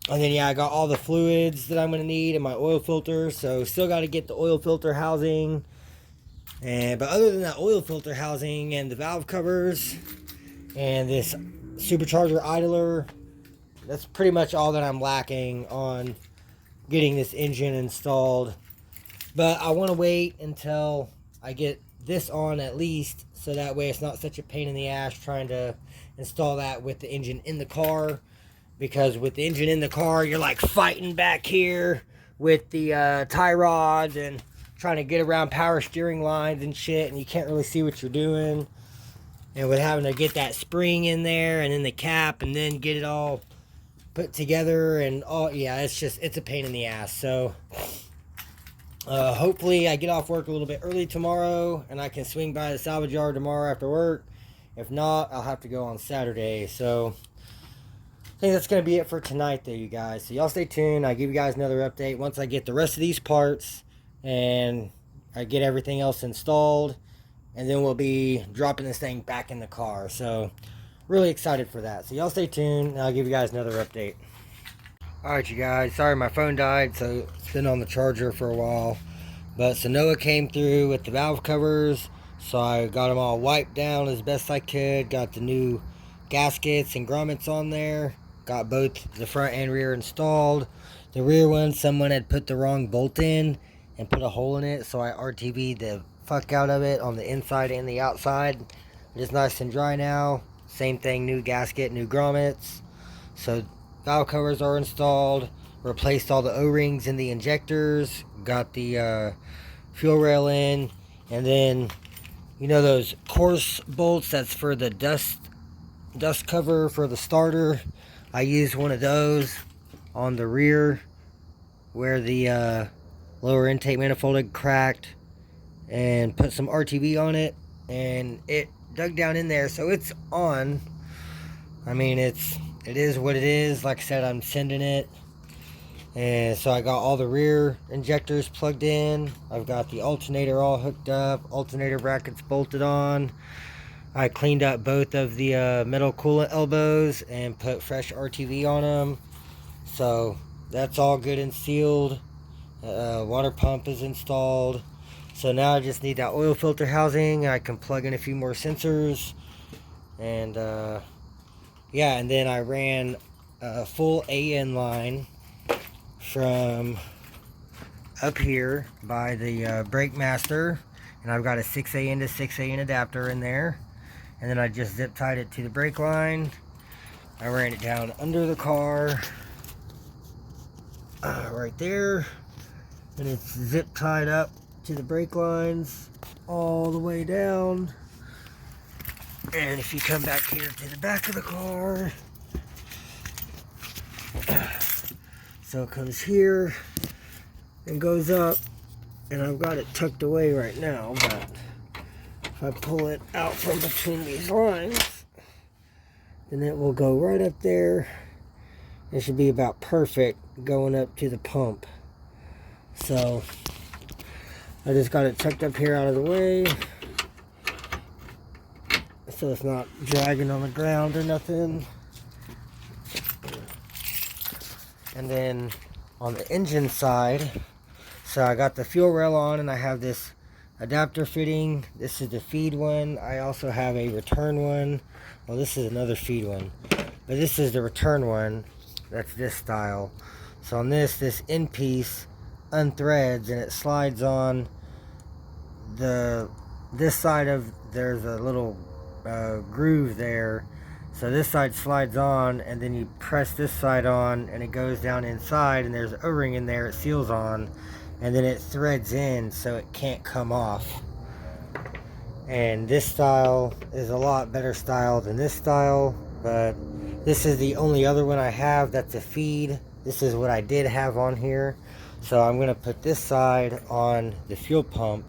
yeah, I got all the fluids that I'm going to need and my oil filter. So still got to get the oil filter housing. But other than that oil filter housing and the valve covers and this supercharger idler, that's pretty much all that I'm lacking on getting this engine installed. But I want to wait until I get this on at least, so that way it's not such a pain in the ass trying to install that with the engine in the car. Because with the engine in the car, you're like fighting back here with the tie rods and trying to get around power steering lines and shit, and you can't really see what you're doing. And with having to get that spring in there and then the cap and then get it all put together and all, yeah, it's a pain in the ass. So hopefully I get off work a little bit early tomorrow and I can swing by the salvage yard tomorrow after work. If not, I'll have to go on Saturday. So I think that's going to be it for tonight, though, you guys. So y'all stay tuned. I'll give you guys another update once I get the rest of these parts and I get everything else installed. And then we'll be dropping this thing back in the car. So really excited for that. So y'all stay tuned and I'll give you guys another update. Alright, you guys. Sorry my phone died, so it's been on the charger for a while. But so Noah came through with the valve covers. So I got them all wiped down as best I could. Got the new gaskets and grommets on there. Got both the front and rear installed. The rear one, someone had put the wrong bolt in and put a hole in it, so I RTV'd the fuck out of it on the inside and the outside. It's nice and dry now. Same thing, new gasket, new grommets. So valve covers are installed. Replaced all the O-rings in the injectors. Got the fuel rail in. And then, you know those coarse bolts that's for the dust cover for the starter? I used one of those on the rear where the lower intake manifold had cracked, and put some RTV on it, and it dug down in there, so it's on. I mean, it's it is what it is. Like I said, I'm sending it. And so I got all the rear injectors plugged in. I've got the alternator all hooked up, alternator brackets bolted on. I cleaned up both of the metal coolant elbows and put fresh RTV on them. So that's all good and sealed. Water pump is installed. So now I just need that oil filter housing. I can plug in a few more sensors. And yeah, and then I ran a full AN line from up here by the brake master, and I've got a 6AN to 6AN adapter in there, and then I just zip tied it to the brake line. I ran it down under the car right there, and it's zip tied up to the brake lines all the way down. And if you come back here to the back of the car, so it comes here and goes up, and I've got it tucked away right now, but if I pull it out from between these lines, then it will go right up there. It should be about perfect going up to the pump. So I just got it tucked up here out of the way, so it's not dragging on the ground or nothing. And then on the engine side, so I got the fuel rail on, and I have this adapter fitting. This is the feed one. I also have a return one. Well, this is another feed one, but this is the return one. That's this style. So on this end piece unthreads, and it slides on this side of, there's a little groove there. So this side slides on, and then you press this side on, and it goes down inside, and there's an O-ring in there, it seals on, and then it threads in so it can't come off. And this style is a lot better style than this style, but this is the only other one I have that's a feed. This is what I did have on here. So I'm going to put this side on the fuel pump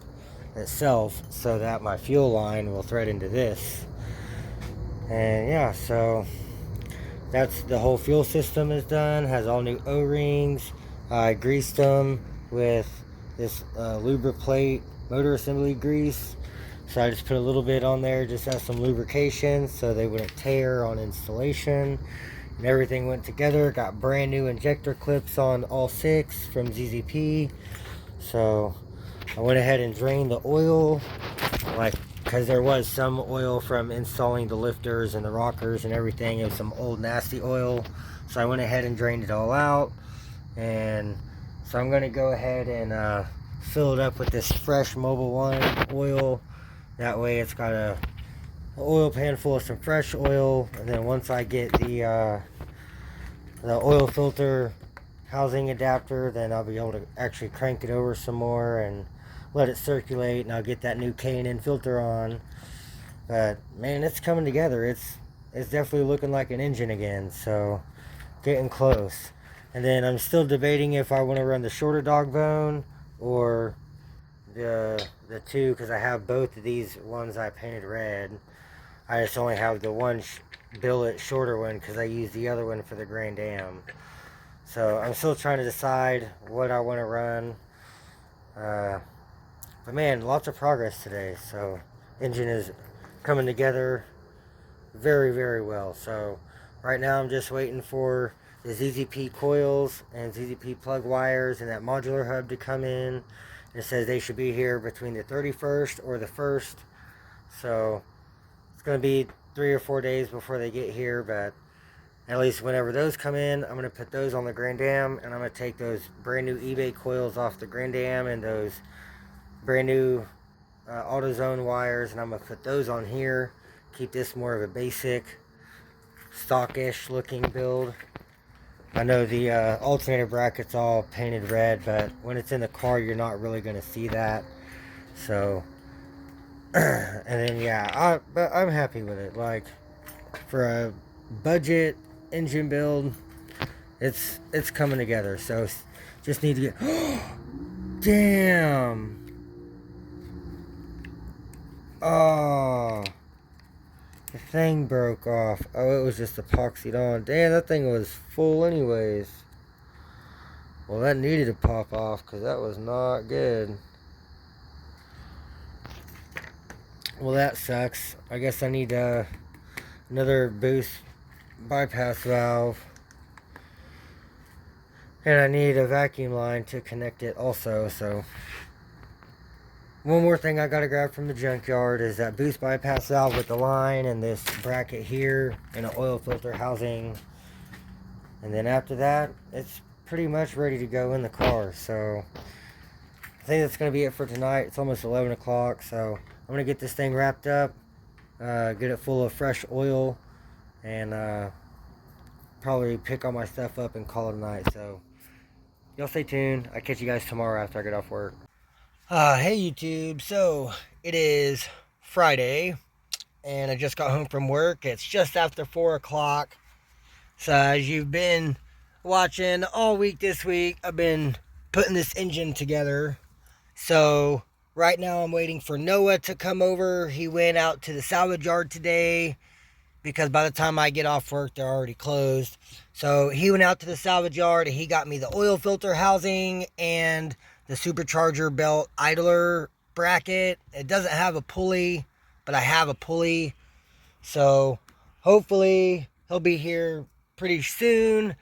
itself so that my fuel line will thread into this. And yeah, so that's the whole fuel system is done. Has all new O-rings. I greased them with this Lubriplate motor assembly grease. So I just put a little bit on there just as some lubrication so they wouldn't tear on installation. And everything went together. Got brand new injector clips on all 6 from ZZP. So I went ahead and drained the oil, because there was some oil from installing the lifters and the rockers and everything. It was some old nasty oil. So I went ahead and drained it all out. And so I'm going to go ahead and fill it up with this fresh Mobil 1 oil. That way it's got a oil pan full of some fresh oil. And then once I get the oil filter housing adapter, then I'll be able to actually crank it over some more and let it circulate, and I'll get that new K&N filter on. But man, it's coming together. It's definitely looking like an engine again, so getting close. And then I'm still debating if I want to run the shorter dog bone or the two, because I have both of these ones I painted red. I just only have the one billet shorter one because I used the other one for the Grand Dam. So I'm still trying to decide what I want to run. But man, lots of progress today. So engine is coming together very, very well. So right now I'm just waiting for the ZZP coils and ZZP plug wires and that modular hub to come in. It says they should be here between the 31st or the 1st. So it's going to be 3 or 4 days before they get here, but at least whenever those come in, I'm going to put those on the Grand Dam, and I'm going to take those brand new eBay coils off the Grand Dam and those brand new AutoZone wires, and I'm going to put those on here. Keep this more of a basic, stockish looking build. I know the alternator bracket's all painted red, but when it's in the car, you're not really going to see that. So, and then yeah, but I'm happy with it. Like, for a budget engine build, it's coming together. So just need to get damn. Oh, The thing broke off. Oh, it was just epoxied on. Damn, that thing was full anyways. Well, that needed to pop off because that was not good. Well, that sucks. I guess I need another boost bypass valve. And I need a vacuum line to connect it also, so. One more thing I gotta grab from the junkyard is that boost bypass valve with the line and this bracket here and an oil filter housing. And then after that, it's pretty much ready to go in the car. So I think that's gonna be it for tonight. It's almost 11 o'clock, so I'm gonna get this thing wrapped up, get it full of fresh oil, and probably pick all my stuff up and call it a night. So y'all stay tuned. I'll catch you guys tomorrow after I get off work. Hey YouTube, so it is Friday and I just got home from work. It's just after 4 o'clock. So as you've been watching all week this week, I've been putting this engine together. So right now I'm waiting for Noah to come over. He went out to the salvage yard today because by the time I get off work, they're already closed. So he went out to the salvage yard and he got me the oil filter housing and the supercharger belt idler bracket. It doesn't have a pulley, but I have a pulley. So hopefully he'll be here pretty soon.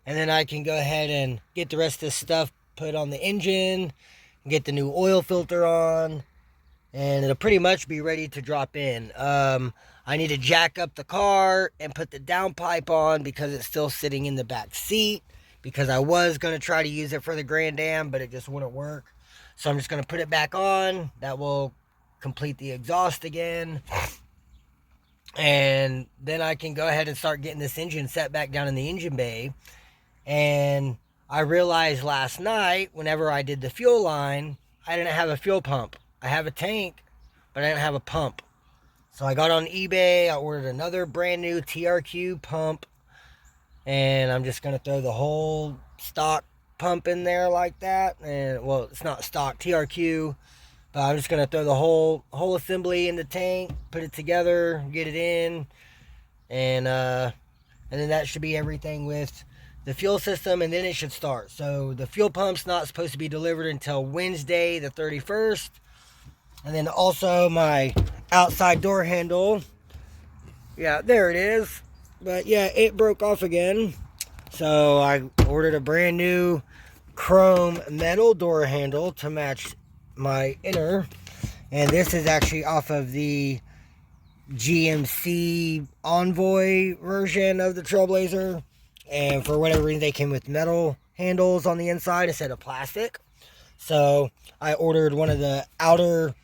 And then I can go ahead and get the rest of this stuff put on the engine, get the new oil filter on, and it'll pretty much be ready to drop in. I need to jack up the car and put the downpipe on because it's still sitting in the back seat. Because I was going to try to use it for the Grand Am, but it just wouldn't work. So I'm just going to put it back on. That will complete the exhaust again. And then I can go ahead and start getting this engine set back down in the engine bay. And I realized last night, whenever I did the fuel line, I didn't have a fuel pump. I have a tank, but I didn't have a pump. So I got on eBay. I ordered another brand new TRQ pump. And I'm just going to throw the whole stock pump in there like that. And well, it's not stock, TRQ. But I'm just going to throw the whole assembly in the tank, put it together, get it in. And then that should be everything with the fuel system. And then it should start. So the fuel pump's not supposed to be delivered until Wednesday the 31st. And then also my outside door handle. Yeah, there it is. But yeah, it broke off again. So I ordered a brand new chrome metal door handle to match my inner. And this is actually off of the GMC Envoy version of the Trailblazer. And for whatever reason, they came with metal handles on the inside instead of plastic. So I ordered one of the outer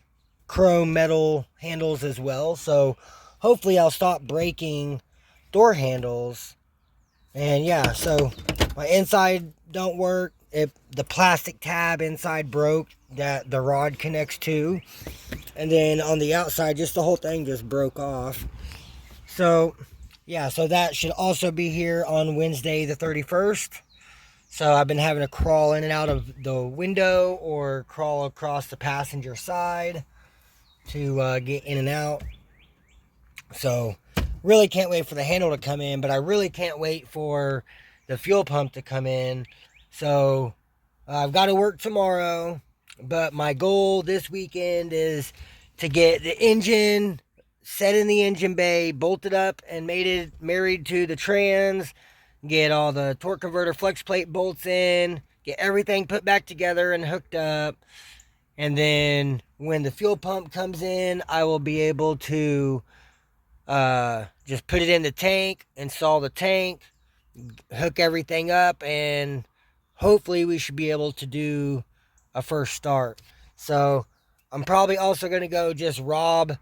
chrome metal handles as well. So hopefully I'll stop breaking door handles. And yeah, so my inside don't work. The plastic tab inside broke that the rod connects to, and then on the outside just the whole thing just broke off. So yeah, so that should also be here on Wednesday the 31st. So I've been having to crawl in and out of the window or crawl across the passenger side to get in and out. So really can't wait for the handle to come in, but I really can't wait for the fuel pump to come in. So I've got to work tomorrow, but my goal this weekend is to get the engine set in the engine bay, bolted up and married to the trans, get all the torque converter flex plate bolts in, get everything put back together and hooked up. And then when the fuel pump comes in, I will be able to just put it in the tank, install the tank, hook everything up, and hopefully we should be able to do a first start. So I'm probably also going to go just rob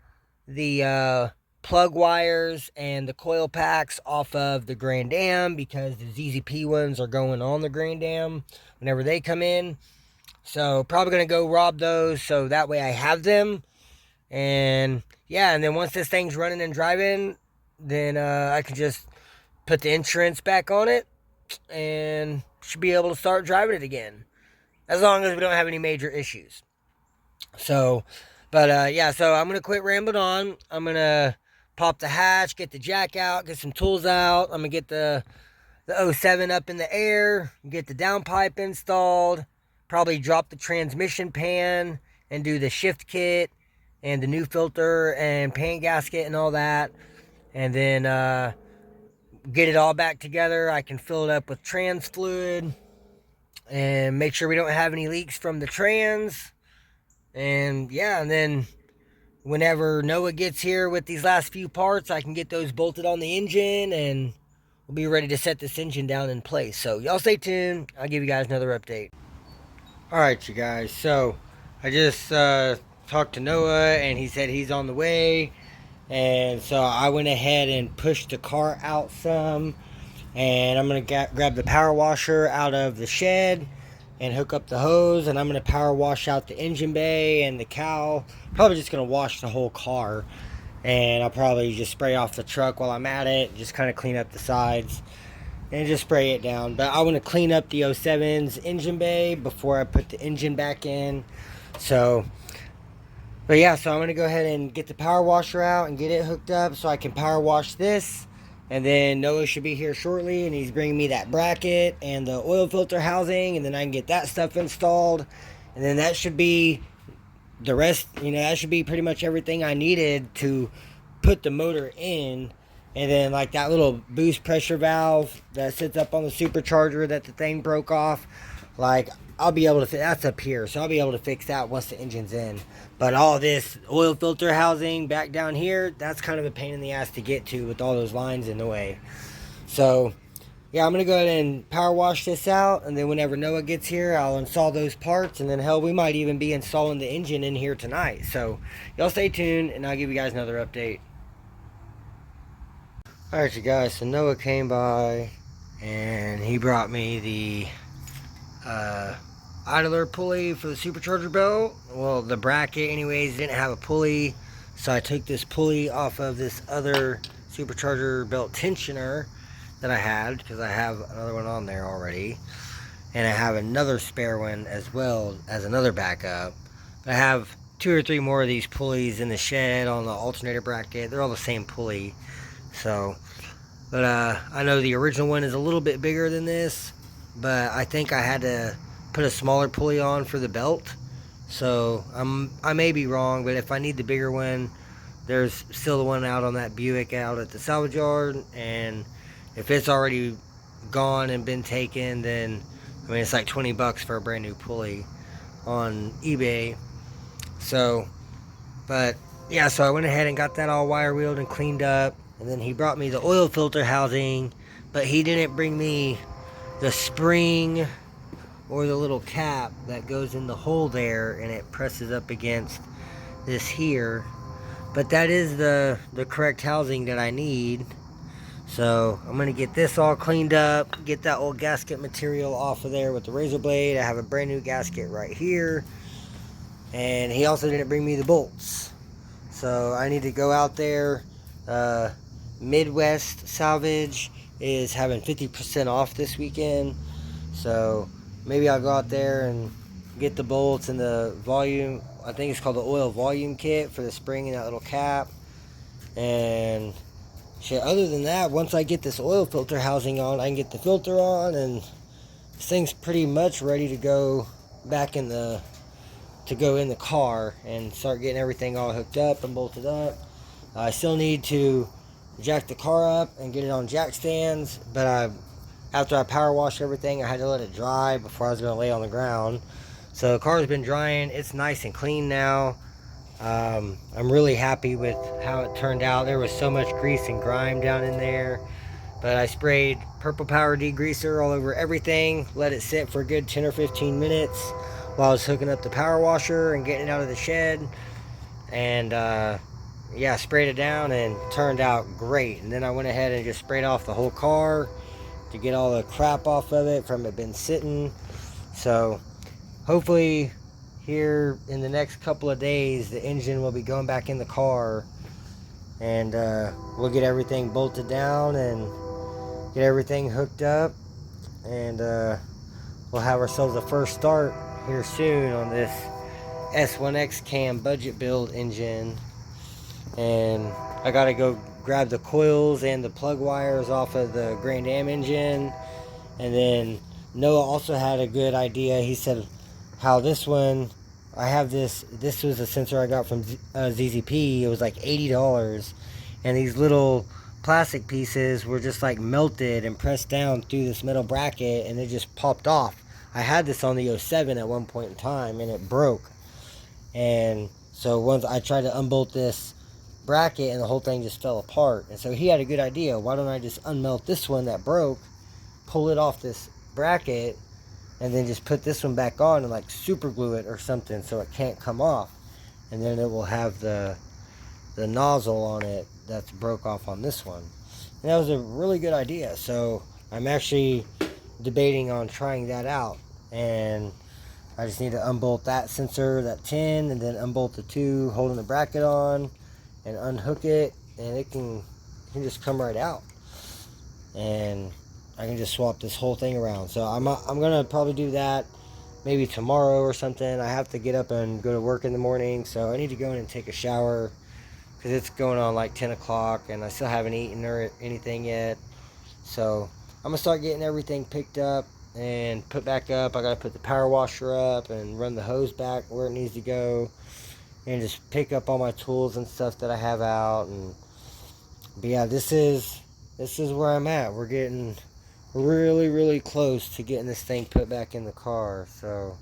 the plug wires and the coil packs off of the Grand Am because the ZZP ones are going on the Grand Am whenever they come in. So probably going to go rob those so that way I have them. And yeah, and then once this thing's running and driving, then I can just put the insurance back on it and should be able to start driving it again, as long as we don't have any major issues. So, but yeah, so I'm going to quit rambling on. I'm going to pop the hatch, get the jack out, get some tools out. I'm gonna get the 07 up in the air, get the downpipe installed, probably drop the transmission pan and do the shift kit and the new filter and paint gasket and all that. And then get it all back together. I can fill it up with trans fluid and make sure we don't have any leaks from the trans. And yeah, and then whenever Noah gets here with these last few parts, I can get those bolted on the engine and we'll be ready to set this engine down in place. So y'all stay tuned. I'll give you guys another update. Alright, you guys. So I just talked to Noah and he said he's on the way. And so I went ahead and pushed the car out some. And I'm going to grab the power washer out of the shed and hook up the hose. And I'm going to power wash out the engine bay and the cowl. Probably just going to wash the whole car. And I'll probably just spray off the truck while I'm at it. Just kind of clean up the sides and just spray it down. But I want to clean up the 07's engine bay before I put the engine back in. But yeah, so I'm going to go ahead and get the power washer out and get it hooked up so I can power wash this. And then Noah should be here shortly, and he's bringing me that bracket and the oil filter housing, and then I can get that stuff installed. And then that should be the rest, that should be pretty much everything I needed to put the motor in. And then like that little boost pressure valve that sits up on the supercharger that the thing broke off, like I'll be able to, that's up here, so I'll be able to fix that once the engine's in. But all this oil filter housing back down here, that's kind of a pain in the ass to get to with all those lines in the way. So yeah, I'm going to go ahead and power wash this out, and then whenever Noah gets here, I'll install those parts, and then hell, we might even be installing the engine in here tonight. So y'all stay tuned, and I'll give you guys another update. Alright, you guys, so Noah came by, and he brought me the idler pulley for the supercharger belt. Well, the bracket anyways didn't have a pulley, so I took this pulley off of this other supercharger belt tensioner that I had, because I have another one on there already, and I have another spare one as well as another backup. I have 2 or 3 more of these pulleys in the shed on the alternator bracket. They're all the same pulley. So but I know the original one is a little bit bigger than this, but I think I had to put a smaller pulley on for the belt. So I may be wrong, but if I need the bigger one, there's still the one out on that Buick out at the salvage yard, and if it's already gone and been taken, then I mean it's like 20 bucks for a brand new pulley on eBay. So but yeah, so I went ahead and got that all wire wheeled and cleaned up, and then he brought me the oil filter housing, but he didn't bring me the spring or the little cap that goes in the hole there and it presses up against this here. But that is the correct housing that I need. So I'm going to get this all cleaned up, get that old gasket material off of there with the razor blade. I have a brand new gasket right here. And he also didn't bring me the bolts. So I need to go out there. Midwest Salvage is having 50% off this weekend. So maybe I'll go out there and get the bolts and the volume. I think it's called the oil volume kit for the spring and that little cap. And shit, other than that, once I get this oil filter housing on, I can get the filter on, and this thing's pretty much ready to go back in the car and start getting everything all hooked up and bolted up. I still need to jack the car up and get it on jack stands, but after I power washed everything, I had to let it dry before I was going to lay on the ground. So the car's been drying. It's nice and clean now. I'm really happy with how it turned out. There was so much grease and grime down in there, but I sprayed purple power degreaser all over everything, let it sit for a good 10 or 15 minutes while I was hooking up the power washer and getting it out of the shed. And yeah, sprayed it down and turned out great. And then I went ahead and just sprayed off the whole car to get all the crap off of it from it been sitting. So hopefully here in the next couple of days, the engine will be going back in the car, and we'll get everything bolted down and get everything hooked up, and we'll have ourselves a first start here soon on this S1X cam budget build engine. And I gotta go grab the coils and the plug wires off of the Grand Am engine. And then Noah also had a good idea. He said how this one, I have this was a sensor I got from ZZP. It was like $80. And these little plastic pieces were just like melted and pressed down through this metal bracket, and it just popped off. I had this on the 07 at one point in time, and it broke. And so once I tried to unbolt this bracket, and the whole thing just fell apart. And so he had a good idea. Why don't I just unmelt this one that broke, pull it off this bracket, and then just put this one back on and like super glue it or something so it can't come off. And then it will have the nozzle on it that's broke off on this one. And that was a really good idea. So I'm actually debating on trying that out. And I just need to unbolt that sensor, that 10, and then unbolt the 2 holding the bracket on and unhook it, and it can just come right out. And I can just swap this whole thing around. So I'm gonna probably do that maybe tomorrow or something. I have to get up and go to work in the morning, so I need to go in and take a shower because it's going on like 10 o'clock and I still haven't eaten or anything yet. So I'm gonna start getting everything picked up and put back up. I gotta put the power washer up and run the hose back where it needs to go, and just pick up all my tools and stuff that I have out. But yeah, this is where I'm at. We're getting really close to getting this thing put back in the car. So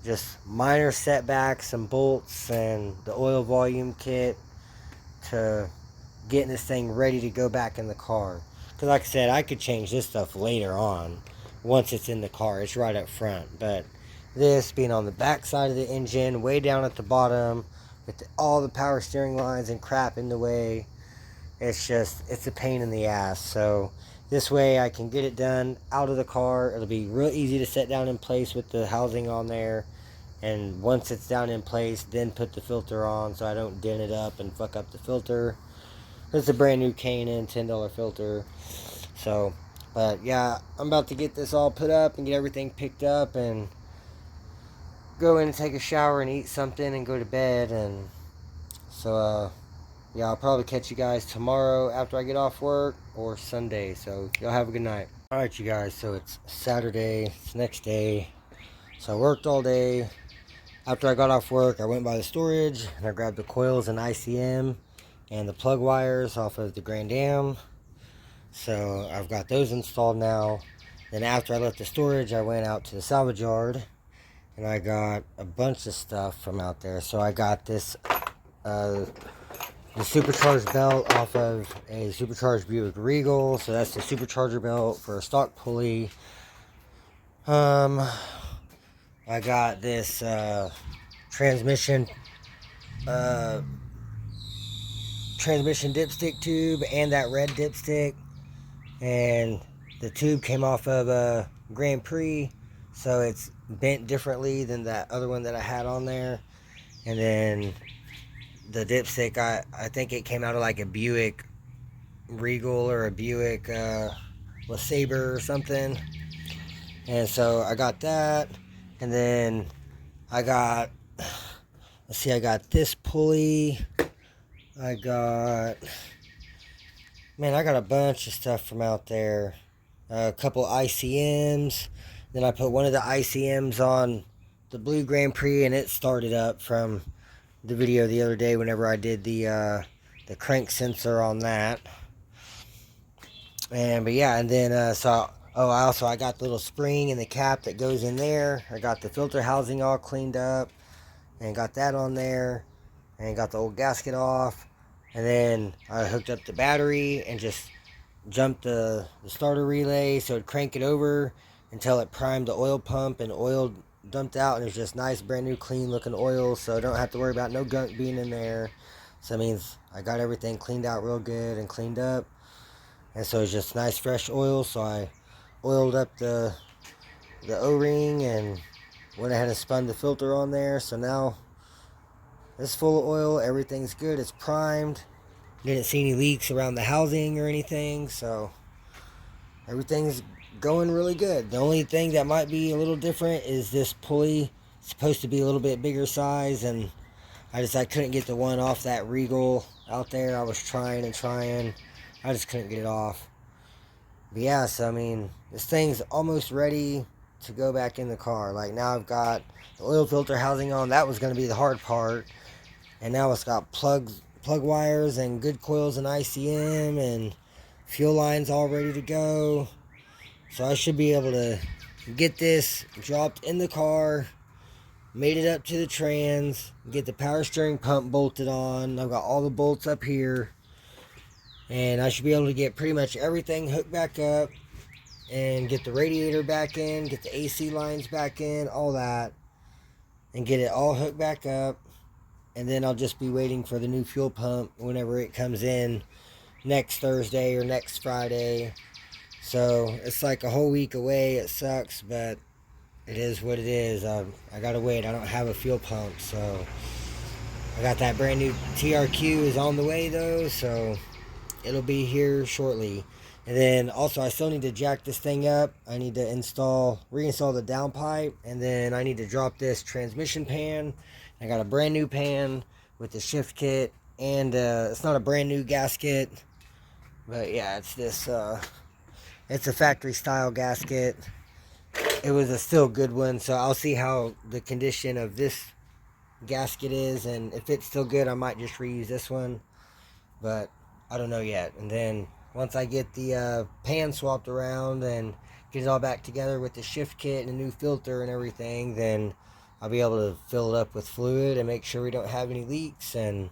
just minor setbacks, some bolts and the oil volume kit to getting this thing ready to go back in the car. Because like I said, I could change this stuff later on once it's in the car. It's right up front. But this being on the back side of the engine, way down at the bottom, with all the power steering lines and crap in the way, it's a pain in the ass. So this way I can get it done out of the car. It'll be real easy to set down in place with the housing on there. And once it's down in place, then put the filter on so I don't dent it up and fuck up the filter. It's a brand new K&N $10 filter. So, but yeah, I'm about to get this all put up and get everything picked up and go in and take a shower and eat something and go to bed. And so yeah, I'll probably catch you guys tomorrow after I get off work, or Sunday. So y'all have a good night. Alright you guys, so it's Saturday, it's the next day. So I worked all day. After I got off work, I went by the storage and I grabbed the coils and ICM and the plug wires off of the Grand Am. So I've got those installed now. Then after I left the storage, I went out to the salvage yard and I got a bunch of stuff from out there. So I got this the supercharged belt off of a supercharged Buick Regal. So that's the supercharger belt for a stock pulley. I got this transmission dipstick tube and that red dipstick, and the tube came off of a Grand Prix, so it's bent differently than that other one that I had on there. And then the dipstick, I think it came out of like a Buick Regal or a Buick LeSabre or something. And so I got that. And then I got, let's see, I got this pulley. I got a bunch of stuff from out there. A couple ICMs. Then I put one of the ICMs on the blue Grand Prix, and it started up from the video the other day whenever I did the crank sensor on that. But yeah, and then I got the little spring in the cap that goes in there. I got the filter housing all cleaned up and got that on there, and got the old gasket off. And then I hooked up the battery and just jumped the starter relay so it'd crank it over until it primed the oil pump and oil dumped out, and it's just nice brand new clean looking oil, so I don't have to worry about no gunk being in there. So that means I got everything cleaned out real good and cleaned up, and so it's just nice fresh oil. So I oiled up the O-ring and went ahead and spun the filter on there. So now it's full of oil, everything's good, it's primed. Didn't see any leaks around the housing or anything, so everything's going really good. The only thing that might be a little different is this pulley. It's supposed to be a little bit bigger size, and I couldn't get the one off that Regal out there. I was trying and trying. I just couldn't get it off. But yeah, so I mean, this thing's almost ready to go back in the car. Like now I've got the oil filter housing on. That was going to be the hard part. And now it's got plug wires and good coils and ICM and fuel lines all ready to go. So I should be able to get this dropped in the car, made it up to the trans, get the power steering pump bolted on. I've got all the bolts up here. And I should be able to get pretty much everything hooked back up and get the radiator back in, get the AC lines back in, all that, and get it all hooked back up. And then I'll just be waiting for the new fuel pump whenever it comes in next Thursday or next Friday. So it's like a whole week away. It sucks, but it is what it is. I gotta wait. I don't have a fuel pump, so I got that brand new TRQ is on the way though, so it'll be here shortly. And then also I still need to jack this thing up. I need to reinstall the downpipe, and then I need to drop this transmission pan. I got a brand new pan with the shift kit, and it's not a brand new gasket, but yeah, it's this it's a factory style gasket. It was a still good one, so I'll see how the condition of this gasket is, and if it's still good I might just reuse this one, but I don't know yet. And then once I get the pan swapped around and get it all back together with the shift kit and a new filter and everything, then I'll be able to fill it up with fluid and make sure we don't have any leaks, and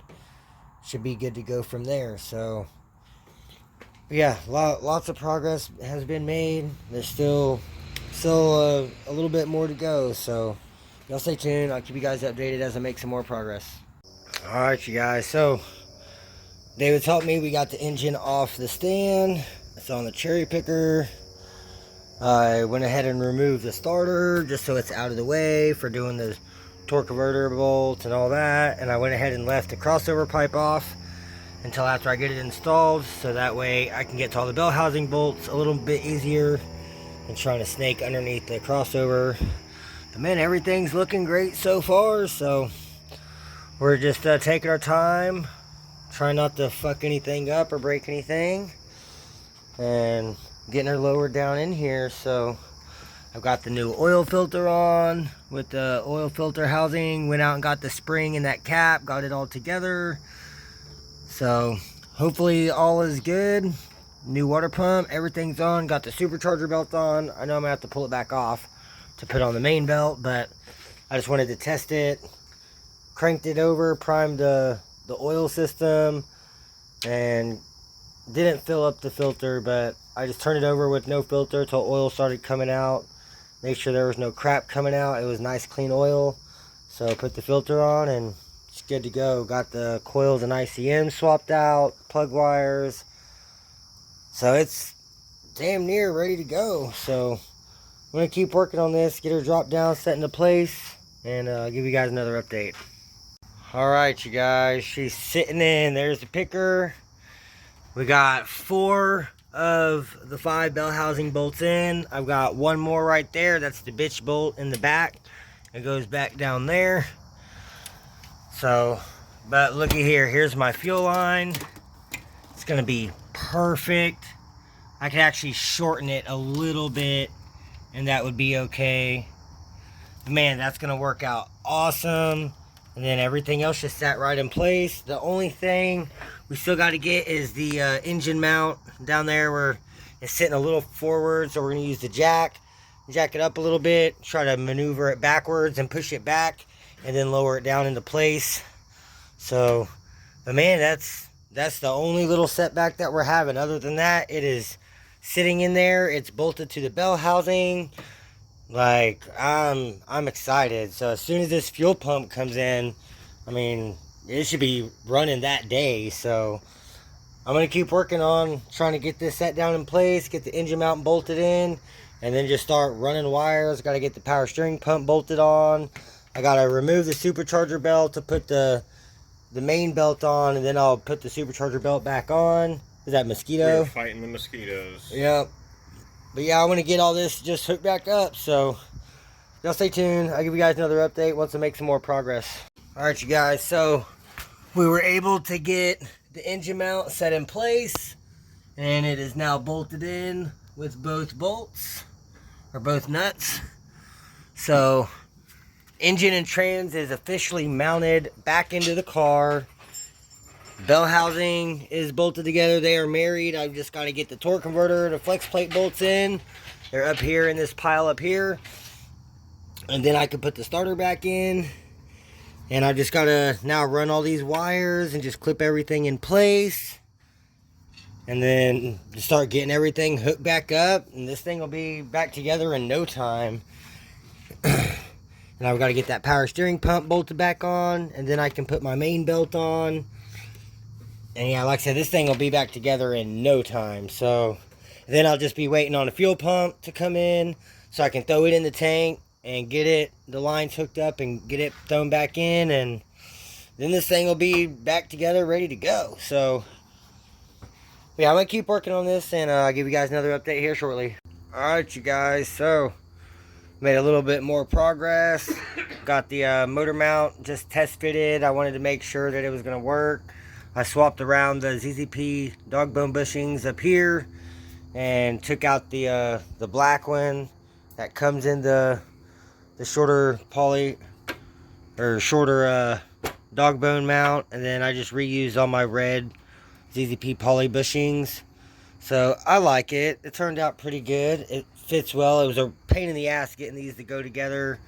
should be good to go from there. So yeah, lots of progress has been made. There's still a little bit more to go, so y'all stay tuned. I'll keep you guys updated as I make some more progress. Alright you guys, so David's helped me. We got the engine off the stand. It's on the cherry picker. I went ahead and removed the starter just so it's out of the way for doing the torque converter bolts and all that. And I went ahead and left the crossover pipe off until after I get it installed, so that way I can get to all the bell housing bolts a little bit easier than trying to snake underneath the crossover. But man, everything's looking great so far, so we're just taking our time, trying not to fuck anything up or break anything, and getting her lowered down in here. So I've got the new oil filter on with the oil filter housing. Went out and got the spring in that cap, got it all together. So hopefully all is good. New water pump, everything's on. Got the supercharger belt on. I know I'm gonna have to pull it back off to put on the main belt, but I just wanted to test it. Cranked it over, primed the oil system, and didn't fill up the filter, but I just turned it over with no filter till oil started coming out. Make sure there was no crap coming out. It was nice clean oil. So I put the filter on and it's good to go. Got the coils and ICM swapped out, plug wires. So it's damn near ready to go. So I'm going to keep working on this, get her dropped down, set into place, and give you guys another update. Alright you guys, she's sitting in. There's the picker. We got 4 of the 5 bell housing bolts in. I've got one more right there. That's the bitch bolt in the back. It goes back down there. So, but looky here. Here's my fuel line. It's going to be perfect. I could actually shorten it a little bit, and that would be okay. Man, that's going to work out awesome. And then everything else just sat right in place. The only thing we still got to get is the engine mount down there where it's sitting a little forward. So we're going to use the jack it up a little bit, try to maneuver it backwards and push it back, and then lower it down into place. So, but man, that's the only little setback that we're having. Other than that, it is sitting in there. It's bolted to the bell housing. Like, I'm excited. So as soon as this fuel pump comes in, I mean, it should be running that day. So I'm going to keep working on trying to get this set down in place, get the engine mount bolted in, and then just start running wires. Got to get the power steering pump bolted on. I got to remove the supercharger belt to put the main belt on, and then I'll put the supercharger belt back on. Is that mosquito? We're fighting the mosquitoes. Yep. But yeah, I want to get all this just hooked back up, so y'all stay tuned. I'll give you guys another update once I make some more progress. Alright, you guys, so we were able to get the engine mount set in place, and it is now bolted in with both bolts, or both nuts. So, engine and trans is officially mounted back into the car. Bell housing is bolted together. They are married. I've just got to get the torque converter, the flex plate bolts in. They're up here in this pile up here. And then I can put the starter back in. And I just got to now run all these wires and just clip everything in place. And then just start getting everything hooked back up. And this thing will be back together in no time. And I've got to get that power steering pump bolted back on. And then I can put my main belt on. And yeah, like I said, this thing will be back together in no time. So then I'll just be waiting on a fuel pump to come in so I can throw it in the tank and get the lines hooked up and get it thrown back in. And then this thing will be back together, ready to go. So yeah, I'm going to keep working on this, and I'll give you guys another update here shortly. Alright, you guys, so made a little bit more progress. Got the motor mount just test fitted. I wanted to make sure that it was going to work. I swapped around the ZZP dog bone bushings up here and took out the black one that comes in the shorter poly or shorter dog bone mount, and then I just reused all my red ZZP poly bushings. So I like it. It turned out pretty good. It fits well. It was a pain in the ass getting these to go together,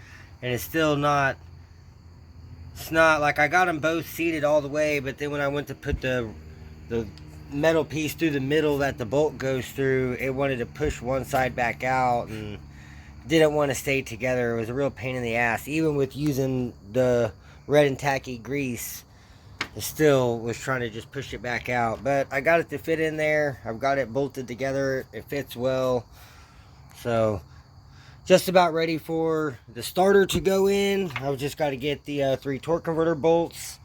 and it's still not. It's not like I got them both seated all the way, but then when I went to put the metal piece through the middle that the bolt goes through, it wanted to push one side back out and didn't want to stay together. It was a real pain in the ass. Even with using the red and tacky grease, it still was trying to just push it back out. But I got it to fit in there. I've got it bolted together. It fits well. So just about ready for the starter to go in. I've just got to get the 3 torque converter bolts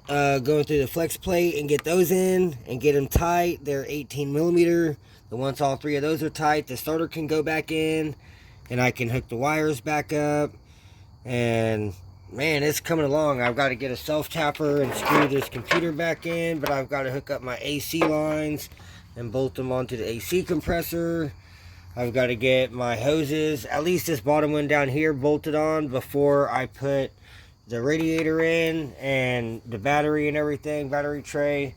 going through the flex plate and get those in and get them tight. They're 18 millimeter. And once all 3 of those are tight, the starter can go back in and I can hook the wires back up. And man, it's coming along. I've got to get a self tapper and screw this computer back in, but I've got to hook up my AC lines and bolt them onto the AC compressor. I've got to get my hoses, at least this bottom one down here, bolted on before I put the radiator in and the battery and everything, battery tray,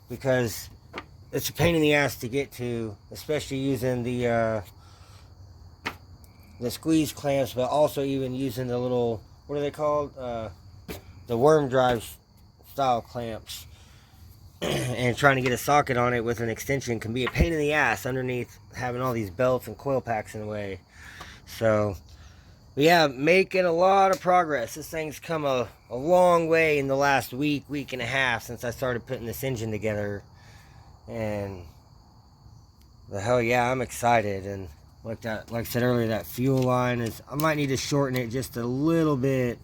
because it's a pain in the ass to get to, especially using the squeeze clamps, but also even using the little, what are they called? The worm drive style clamps. And trying to get a socket on it with an extension can be a pain in the ass underneath having all these belts and coil packs in the way. So yeah, making a lot of progress. This thing's come a long way in the last week and a half since I started putting this engine together. And the hell yeah, I'm excited. And like I said earlier, that fuel line is, I might need to shorten it just a little bit,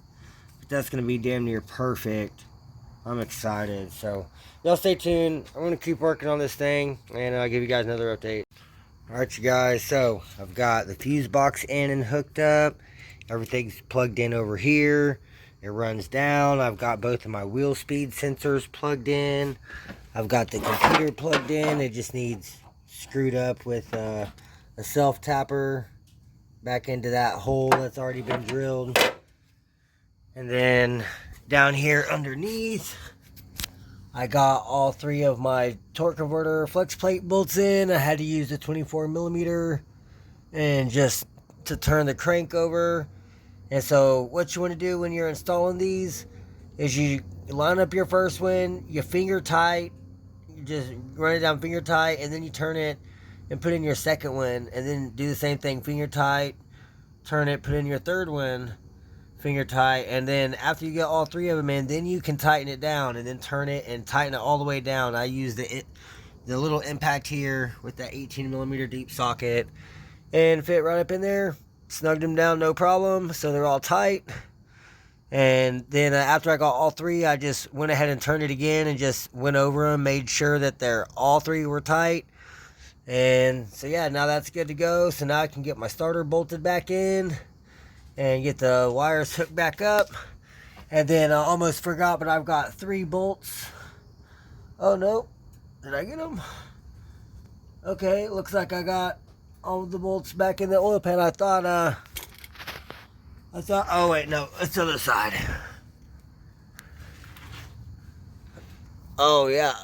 but that's going to be damn near perfect. I'm excited. So y'all stay tuned. I'm going to keep working on this thing, and I'll give you guys another update. Alright, you guys, so I've got the fuse box in and hooked up. Everything's plugged in over here. It runs down. I've got both of my wheel speed sensors plugged in. I've got the computer plugged in. It just needs screwed up with a self tapper back into that hole that's already been drilled. And then down here underneath, I got all 3 of my torque converter flex plate bolts in. I had to use the 24 millimeter and just to turn the crank over. And so what you want to do when you're installing these is you line up your first one, you finger tight, you just run it down finger tight, and then you turn it and put in your second one, and then do the same thing, finger tight, turn it, put in your third one, finger tight, and then after you get all 3 of them in, then you can tighten it down and then turn it and tighten it all the way down. I use the little impact here with that 18 millimeter deep socket and fit right up in there. Snugged them down, no problem, so they're all tight. And then after I got all 3, I just went ahead and turned it again and just went over them, made sure that all 3 were tight. And so yeah, now that's good to go. So now I can get my starter bolted back in and get the wires hooked back up. And then I almost forgot, but I've got 3 bolts. Oh no, did I get them? Okay, looks like I got all of the bolts back in the oil pan. I thought, oh wait, no, it's the other side. Oh yeah.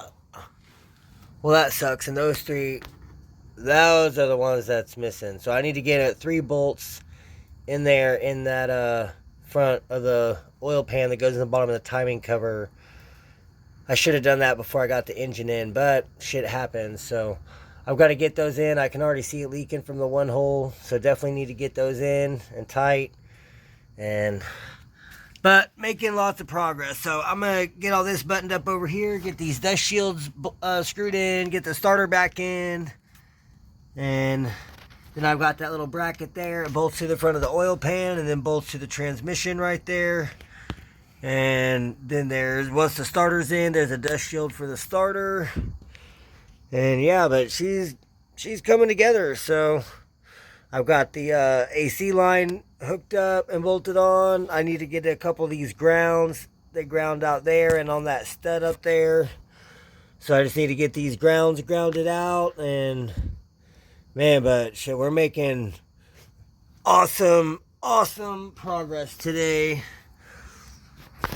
Well, that sucks. And those are the ones that's missing. So I need to get 3 bolts in there in that front of the oil pan that goes in the bottom of the timing cover. I should have done that before I got the engine in, but shit happens. So I've got to get those in. I can already see it leaking from the one hole, so definitely need to get those in and tight. But making lots of progress. So I'm going to get all this buttoned up over here, get these dust shields screwed in, get the starter back in. And then I've got that little bracket there. It bolts to the front of the oil pan and then bolts to the transmission right there. And then once the starter's in, there's a dust shield for the starter. And yeah, but she's coming together. So I've got the AC line hooked up and bolted on. I need to get a couple of these grounds. They ground out there and on that stud up there. So I just need to get these grounds grounded out. And man, but shit, we're making awesome progress today.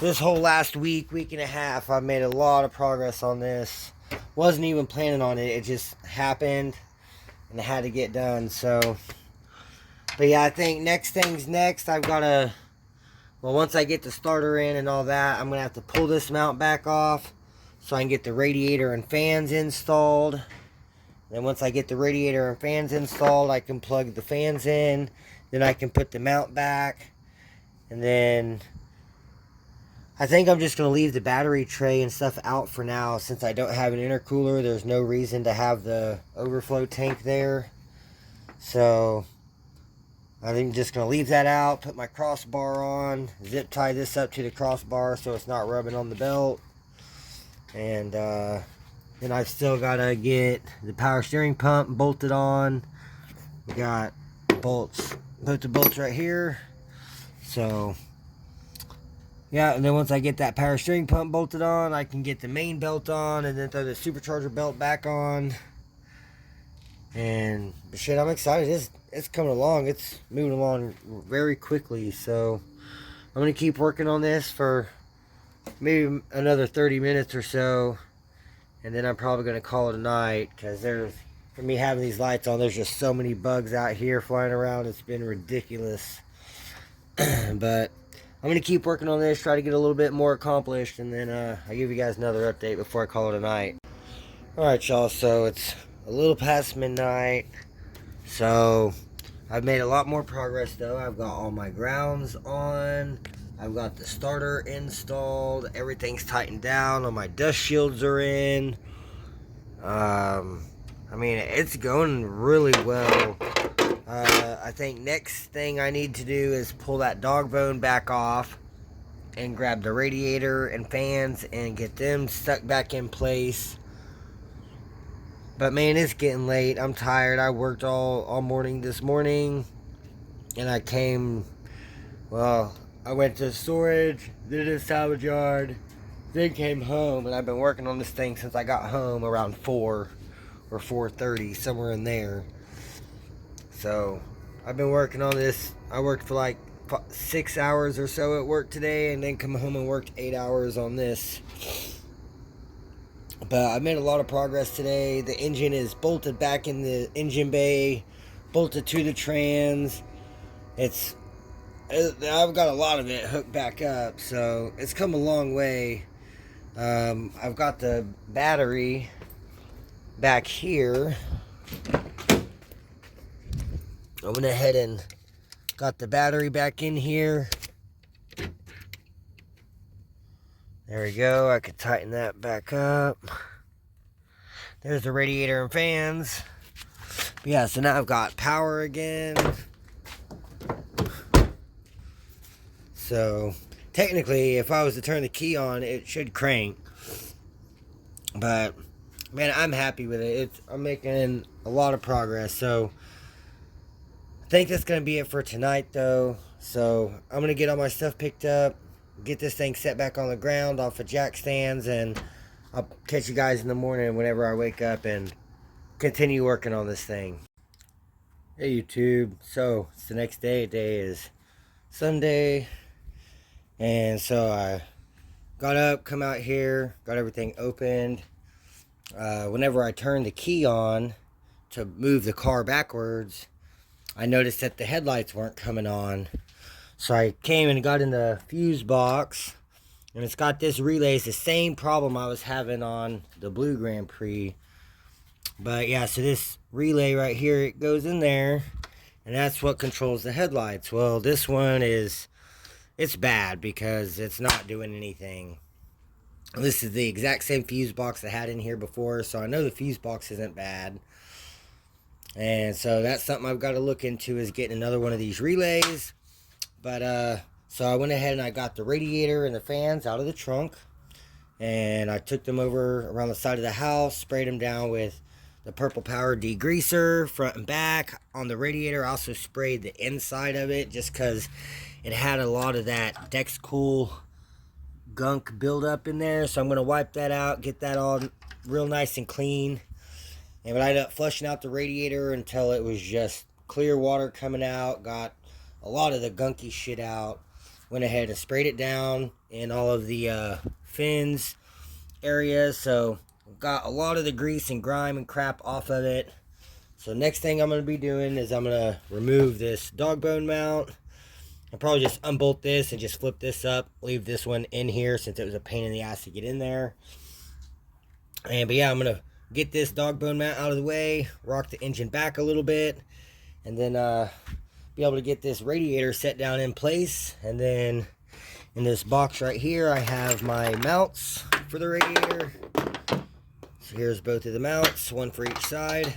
This whole last week and a half, I've made a lot of progress on this. Wasn't even planning on it. It just happened and it had to get done. So, but yeah, I think next thing's next. I've got to, well, once I get the starter in and all that, I'm going to have to pull this mount back off so I can get the radiator and fans installed. Then once I get the radiator and fans installed, I can plug the fans in. Then I can put the mount back. And then I think I'm just going to leave the battery tray and stuff out for now. Since I don't have an intercooler, there's no reason to have the overflow tank there. So I think I'm just going to leave that out, put my crossbar on, zip tie this up to the crossbar so it's not rubbing on the belt. And then I've still got to get the power steering pump bolted on. We got bolts, put the bolts right here. So yeah, and then once I get that power steering pump bolted on, I can get the main belt on and then throw the supercharger belt back on. And shit, I'm excited. It's coming along. It's moving along very quickly. So I'm going to keep working on this for maybe another 30 minutes or so. And then I'm probably going to call it a night. Because for me having these lights on, there's just so many bugs out here flying around. It's been ridiculous. But I'm going to keep working on this, try to get a little bit more accomplished, and then I'll give you guys another update before I call it a night. Alright, y'all, so it's a little past midnight. So I've made a lot more progress, though. I've got all my grounds on. I've got the starter installed. Everything's tightened down. All my dust shields are in. I mean, it's going really well. I think next thing I need to do is pull that dog bone back off and grab the radiator and fans and get them stuck back in place. But man, it's getting late. I'm tired. I worked all morning this morning, and I went to storage, then to the salvage yard, then came home, and I've been working on this thing since I got home around 4 or 4:30, somewhere in there. So I've been working on this. I worked for like 6 hours or so at work today, and then come home and worked 8 hours on this. But I made a lot of progress today. The engine is bolted back in the engine bay, bolted to the trans. I've got a lot of it hooked back up, so it's come a long way. I've got the battery back here. I went ahead and got the battery back in here. There we go. I could tighten that back up. There's the radiator and fans. But yeah, so now I've got power again. So technically, if I was to turn the key on, it should crank. But man, I'm happy with it. I'm making a lot of progress. So I think that's going to be it for tonight, though. So I'm going to get all my stuff picked up, get this thing set back on the ground off of jack stands, and I'll catch you guys in the morning whenever I wake up and continue working on this thing. Hey YouTube, so it's the next day. Today is Sunday, and so I got up, come out here, got everything opened. Whenever I turned the key on to move the car backwards, I noticed that the headlights weren't coming on. So I came and got in the fuse box, and it's got this relay. It's the same problem I was having on the Blue Grand Prix. But yeah, so this relay right here, it goes in there, and that's what controls the headlights. Well, this one it's bad because it's not doing anything. This is the exact same fuse box I had in here before, so I know the fuse box isn't bad. And so that's something I've got to look into, is getting another one of these relays. But so I went ahead and I got the radiator and the fans out of the trunk, and I took them over around the side of the house, sprayed them down with the Purple Power degreaser front and back. On the radiator, I also sprayed the inside of it just because it had a lot of that Dexcool gunk buildup in there. So I'm going to wipe that out, get that all real nice and clean. And I ended up flushing out the radiator until it was just clear water coming out. Got a lot of the gunky shit out. Went ahead and sprayed it down in all of the fins areas. So got a lot of the grease and grime and crap off of it. So next thing I'm going to be doing is I'm going to remove this dog bone mount. I'll probably just unbolt this and just flip this up. Leave this one in here since it was a pain in the ass to get in there. But yeah, I'm going to get this dog bone mount out of the way, rock the engine back a little bit, and then be able to get this radiator set down in place. And then in this box right here, I have my mounts for the radiator. So here's both of the mounts, one for each side.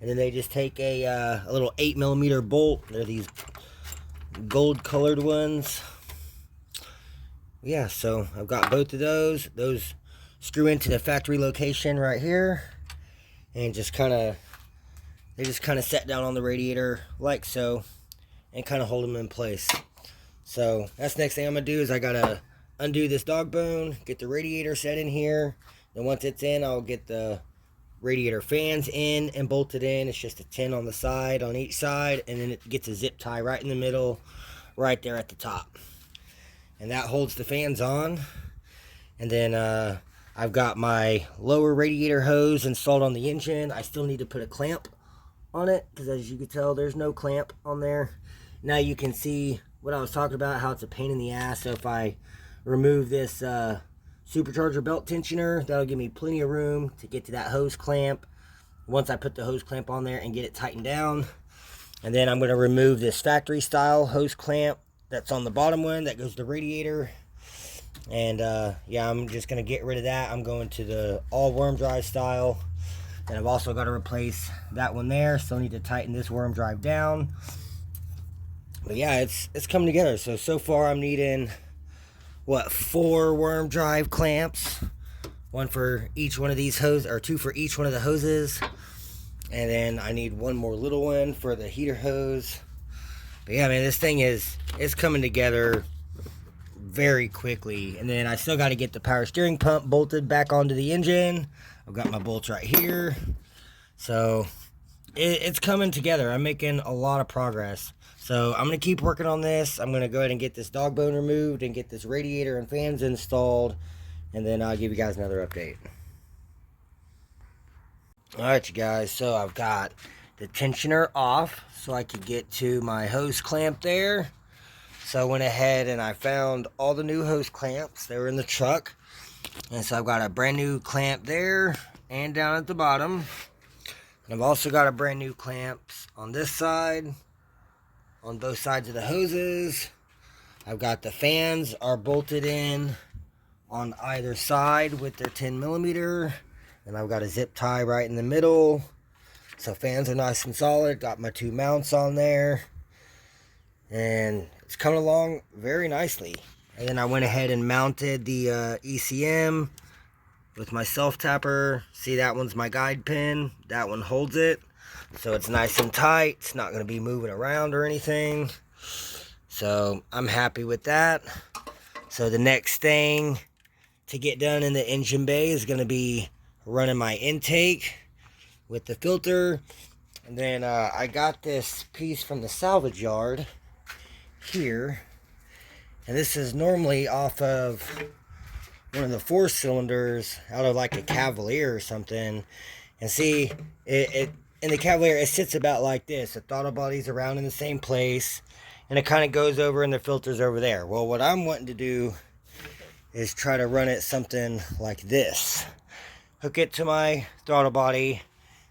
And then they just take a little 8mm bolt. They're these gold colored ones. Yeah, so I've got both of those. Those screw into the factory location right here, and they just kind of set down on the radiator like so, and kind of hold them in place. So that's the next thing I'm gonna do, is I gotta undo this dog bone, get the radiator set in here. Then once it's in, I'll get the radiator fans in and bolted in. It's just a 10 on the side, on each side, and then it gets a zip tie right in the middle, right there at the top, and that holds the fans on. And then I've got my lower radiator hose installed on the engine. I still need to put a clamp on it, because as you can tell, there's no clamp on there. Now you can see what I was talking about, how it's a pain in the ass. So if I remove this supercharger belt tensioner, that'll give me plenty of room to get to that hose clamp once I put the hose clamp on there and get it tightened down. And then I'm going to remove this factory style hose clamp that's on the bottom one that goes to the radiator. And yeah, I'm just going to get rid of that. I'm going to the all worm drive style. And I've also got to replace that one there. Still need to tighten this worm drive down. But yeah, it's coming together. So far I'm needing, what, 4 worm drive clamps. One for each one of these hoses, or 2 for each one of the hoses. And then I need 1 more little one for the heater hose. But yeah, man, this thing it's coming together very quickly. And then I still got to get the power steering pump bolted back onto the engine. I've got my bolts right here. So it's coming together. I'm making a lot of progress. So I'm going to keep working on this. I'm going to go ahead and get this dog bone removed and get this radiator and fans installed. And then I'll give you guys another update. Alright, you guys. So I've got the tensioner off so I could get to my hose clamp there. So I went ahead and I found all the new hose clamps. They were in the truck. And so I've got a brand new clamp there and down at the bottom. And I've also got a brand new clamps on this side, on both sides of the hoses. I've got the fans are bolted in on either side with their 10mm. And I've got a zip tie right in the middle. So fans are nice and solid. Got my 2 mounts on there. And it's coming along very nicely. And then I went ahead and mounted the ECM with my self-tapper. See, that one's my guide pin. That one holds it. So it's nice and tight. It's not going to be moving around or anything. So I'm happy with that. So the next thing to get done in the engine bay is going to be running my intake with the filter. And then I got this piece from the salvage yard here, and this is normally off of one of the 4 cylinders out of like a Cavalier or something. And see, it in the Cavalier, it sits about like this. The throttle body's around in the same place, and it kind of goes over and the filter's over there. Well, what I'm wanting to do is try to run it something like this. Hook it to my throttle body,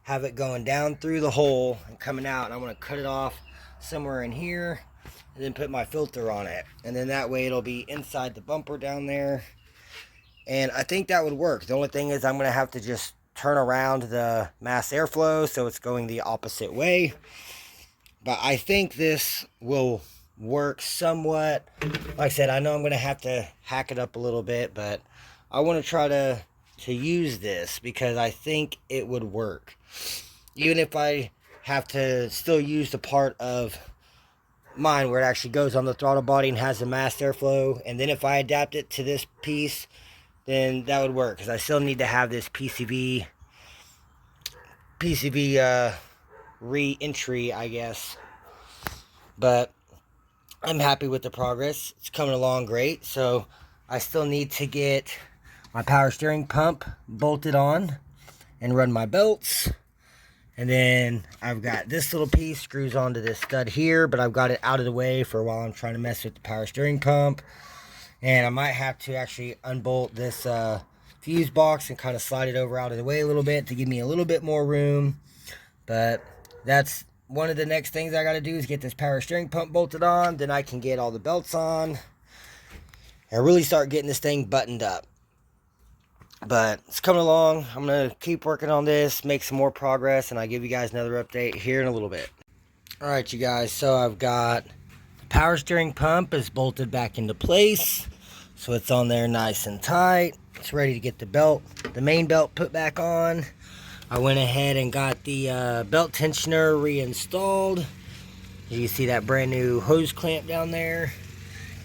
have it going down through the hole and coming out, and I'm going to cut it off somewhere in here and then put my filter on it, and then that way it'll be inside the bumper down there. And I think that would work. The only thing is I'm going to have to just turn around the mass airflow so it's going the opposite way, but I think this will work somewhat. Like I said, I know I'm going to have to hack it up a little bit, but I want to try to use this because I think it would work, even if I have to still use the part of mine where it actually goes on the throttle body and has the mass airflow. And then if I adapt it to this piece, then that would work, because I still need to have this PCV re-entry, I guess. But I'm happy with the progress. It's coming along great. So I still need to get my power steering pump bolted on and run my belts. And then I've got this little piece screws onto this stud here, but I've got it out of the way for while I'm trying to mess with the power steering pump. And I might have to actually unbolt this fuse box and kind of slide it over out of the way a little bit to give me a little bit more room. But that's one of the next things I got to do, is get this power steering pump bolted on. Then I can get all the belts on and really start getting this thing buttoned up. But it's coming along. I'm going to keep working on this, make some more progress, and I'll give you guys another update here in a little bit. Alright, you guys, so I've got the power steering pump is bolted back into place. So it's on there nice and tight. It's ready to get the main belt put back on. I went ahead and got the belt tensioner reinstalled. You see that brand new hose clamp down there.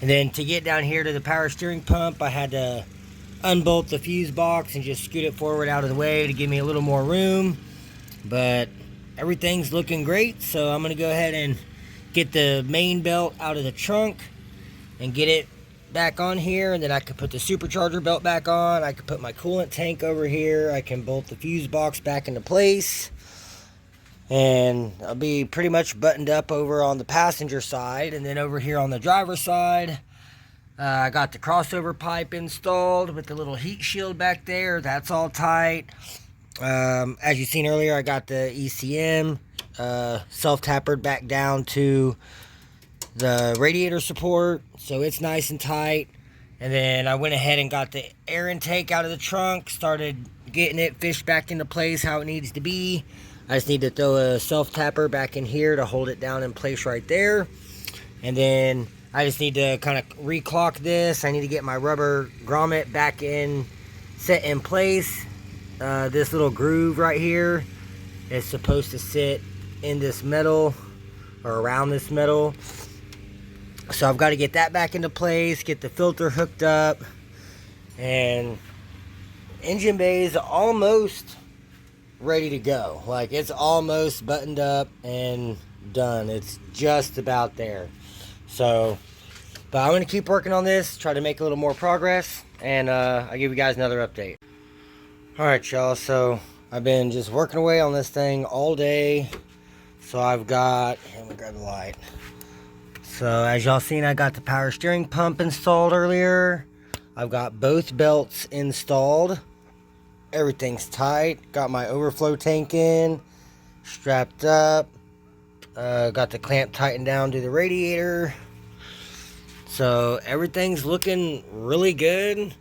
And then to get down here to the power steering pump, I had to unbolt the fuse box and just scoot it forward out of the way to give me a little more room. But everything's looking great, so I'm going to go ahead and get the main belt out of the trunk and get it back on here, and then I can put the supercharger belt back on. I can put my coolant tank over here. I can bolt the fuse box back into place, and I'll be pretty much buttoned up over on the passenger side. And then over here on the driver's side, I got the crossover pipe installed with the little heat shield back there. That's all tight. As you seen earlier, I got the ECM self-tapered back down to the radiator support, so it's nice and tight. And then I went ahead and got the air intake out of the trunk, started getting it fished back into place how it needs to be. I just need to throw a self-tapper back in here to hold it down in place right there. And then I just need to kind of reclock this. I need to get my rubber grommet back in, set in place. This little groove right here is supposed to sit in this metal, or around this metal. So I've got to get that back into place, get the filter hooked up, and engine bay is almost ready to go. Like, it's almost buttoned up and done. It's just about there. So, but I'm going to keep working on this, try to make a little more progress, and I'll give you guys another update. Alright, y'all, so I've been just working away on this thing all day. So I've got, let me grab the light. So as y'all seen, I got the power steering pump installed earlier. I've got both belts installed. Everything's tight. Got my overflow tank in, strapped up. Got the clamp tightened down to the radiator. So everything's looking really good.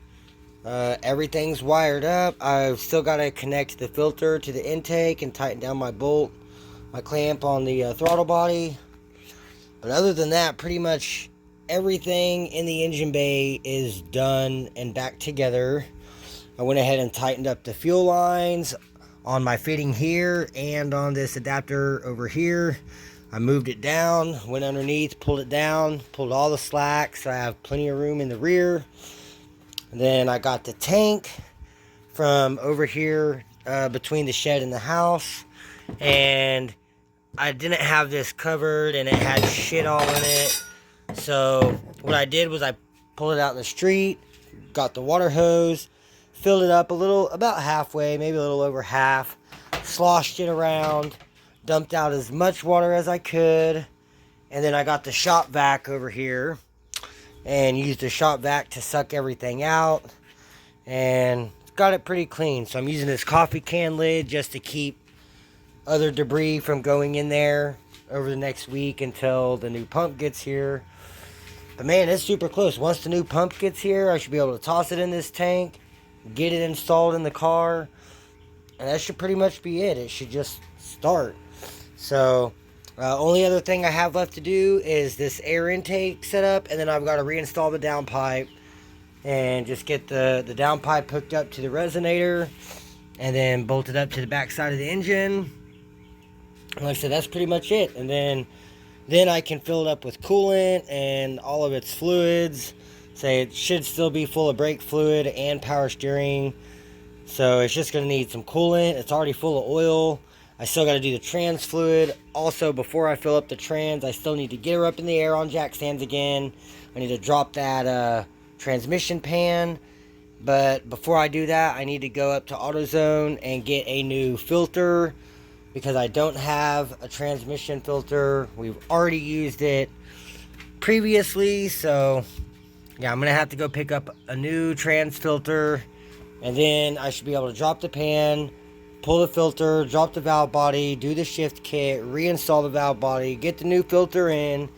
Everything's wired up. I've still got to connect the filter to the intake and tighten down my clamp on the throttle body. But other than that, pretty much everything in the engine bay is done and back together. I went ahead and tightened up the fuel lines on my fitting here and on this adapter over here. I moved it down, went underneath, pulled it down, pulled all the slack, so I have plenty of room in the rear. And then I got the tank from over here between the shed and the house, and I didn't have this covered and it had shit all in it. So what I did was I pulled it out in the street, got the water hose, filled it up a little, about halfway, maybe a little over half, sloshed it around, dumped out as much water as I could, and then I got the shop vac over here and used the shop vac to suck everything out, and got it pretty clean. So I'm using this coffee can lid just to keep other debris from going in there over the next week until the new pump gets here. But man, it's super close. Once the new pump gets here, I should be able to toss it in this tank, get it installed in the car, and that should pretty much be it. It should just start. So only other thing I have left to do is this air intake set up, and then I've got to reinstall the downpipe and just get the downpipe hooked up to the resonator and then bolted up to the back side of the engine. And like I said, that's pretty much it. And then I can fill it up with coolant and all of its fluids. Say it should still be full of brake fluid and power steering. So it's just going to need some coolant. It's already full of oil. I still got to do the trans fluid. Also, before I fill up the trans, I still need to get her up in the air on jack stands again. I need to drop that transmission pan. But before I do that, I need to go up to AutoZone and get a new filter, because I don't have a transmission filter. We've already used it previously, so yeah, I'm gonna have to go pick up a new trans filter, and then I should be able to drop the pan, pull the filter, drop the valve body, do the shift kit, reinstall the valve body, get the new filter in,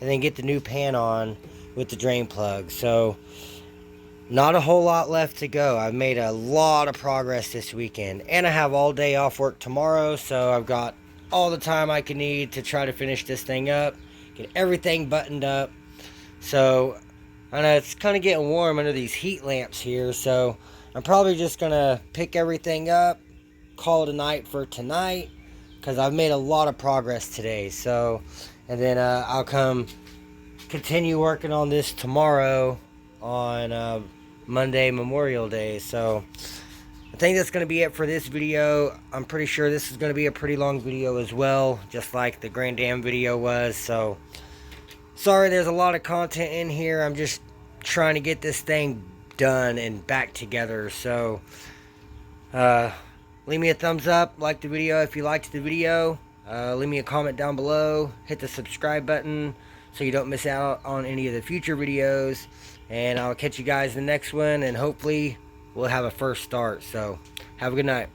and then get the new pan on with the drain plug. So not a whole lot left to go. I've made a lot of progress this weekend, and I have all day off work tomorrow, so I've got all the time I can need to try to finish this thing up, get everything buttoned up. So I know it's kind of getting warm under these heat lamps here, so I'm probably just gonna pick everything up, call it a night for tonight, because I've made a lot of progress today. So, and then I'll come continue working on this tomorrow on Monday, Memorial Day. So I think that's going to be it for this video. I'm pretty sure this is going to be a pretty long video as well, just like the Grand Dam video was. So sorry there's a lot of content in here. I'm just trying to get this thing done and back together. So leave me a thumbs up, like the video if you liked the video, leave me a comment down below, hit the subscribe button so you don't miss out on any of the future videos, and I'll catch you guys in the next one, and hopefully we'll have a first start. So have a good night.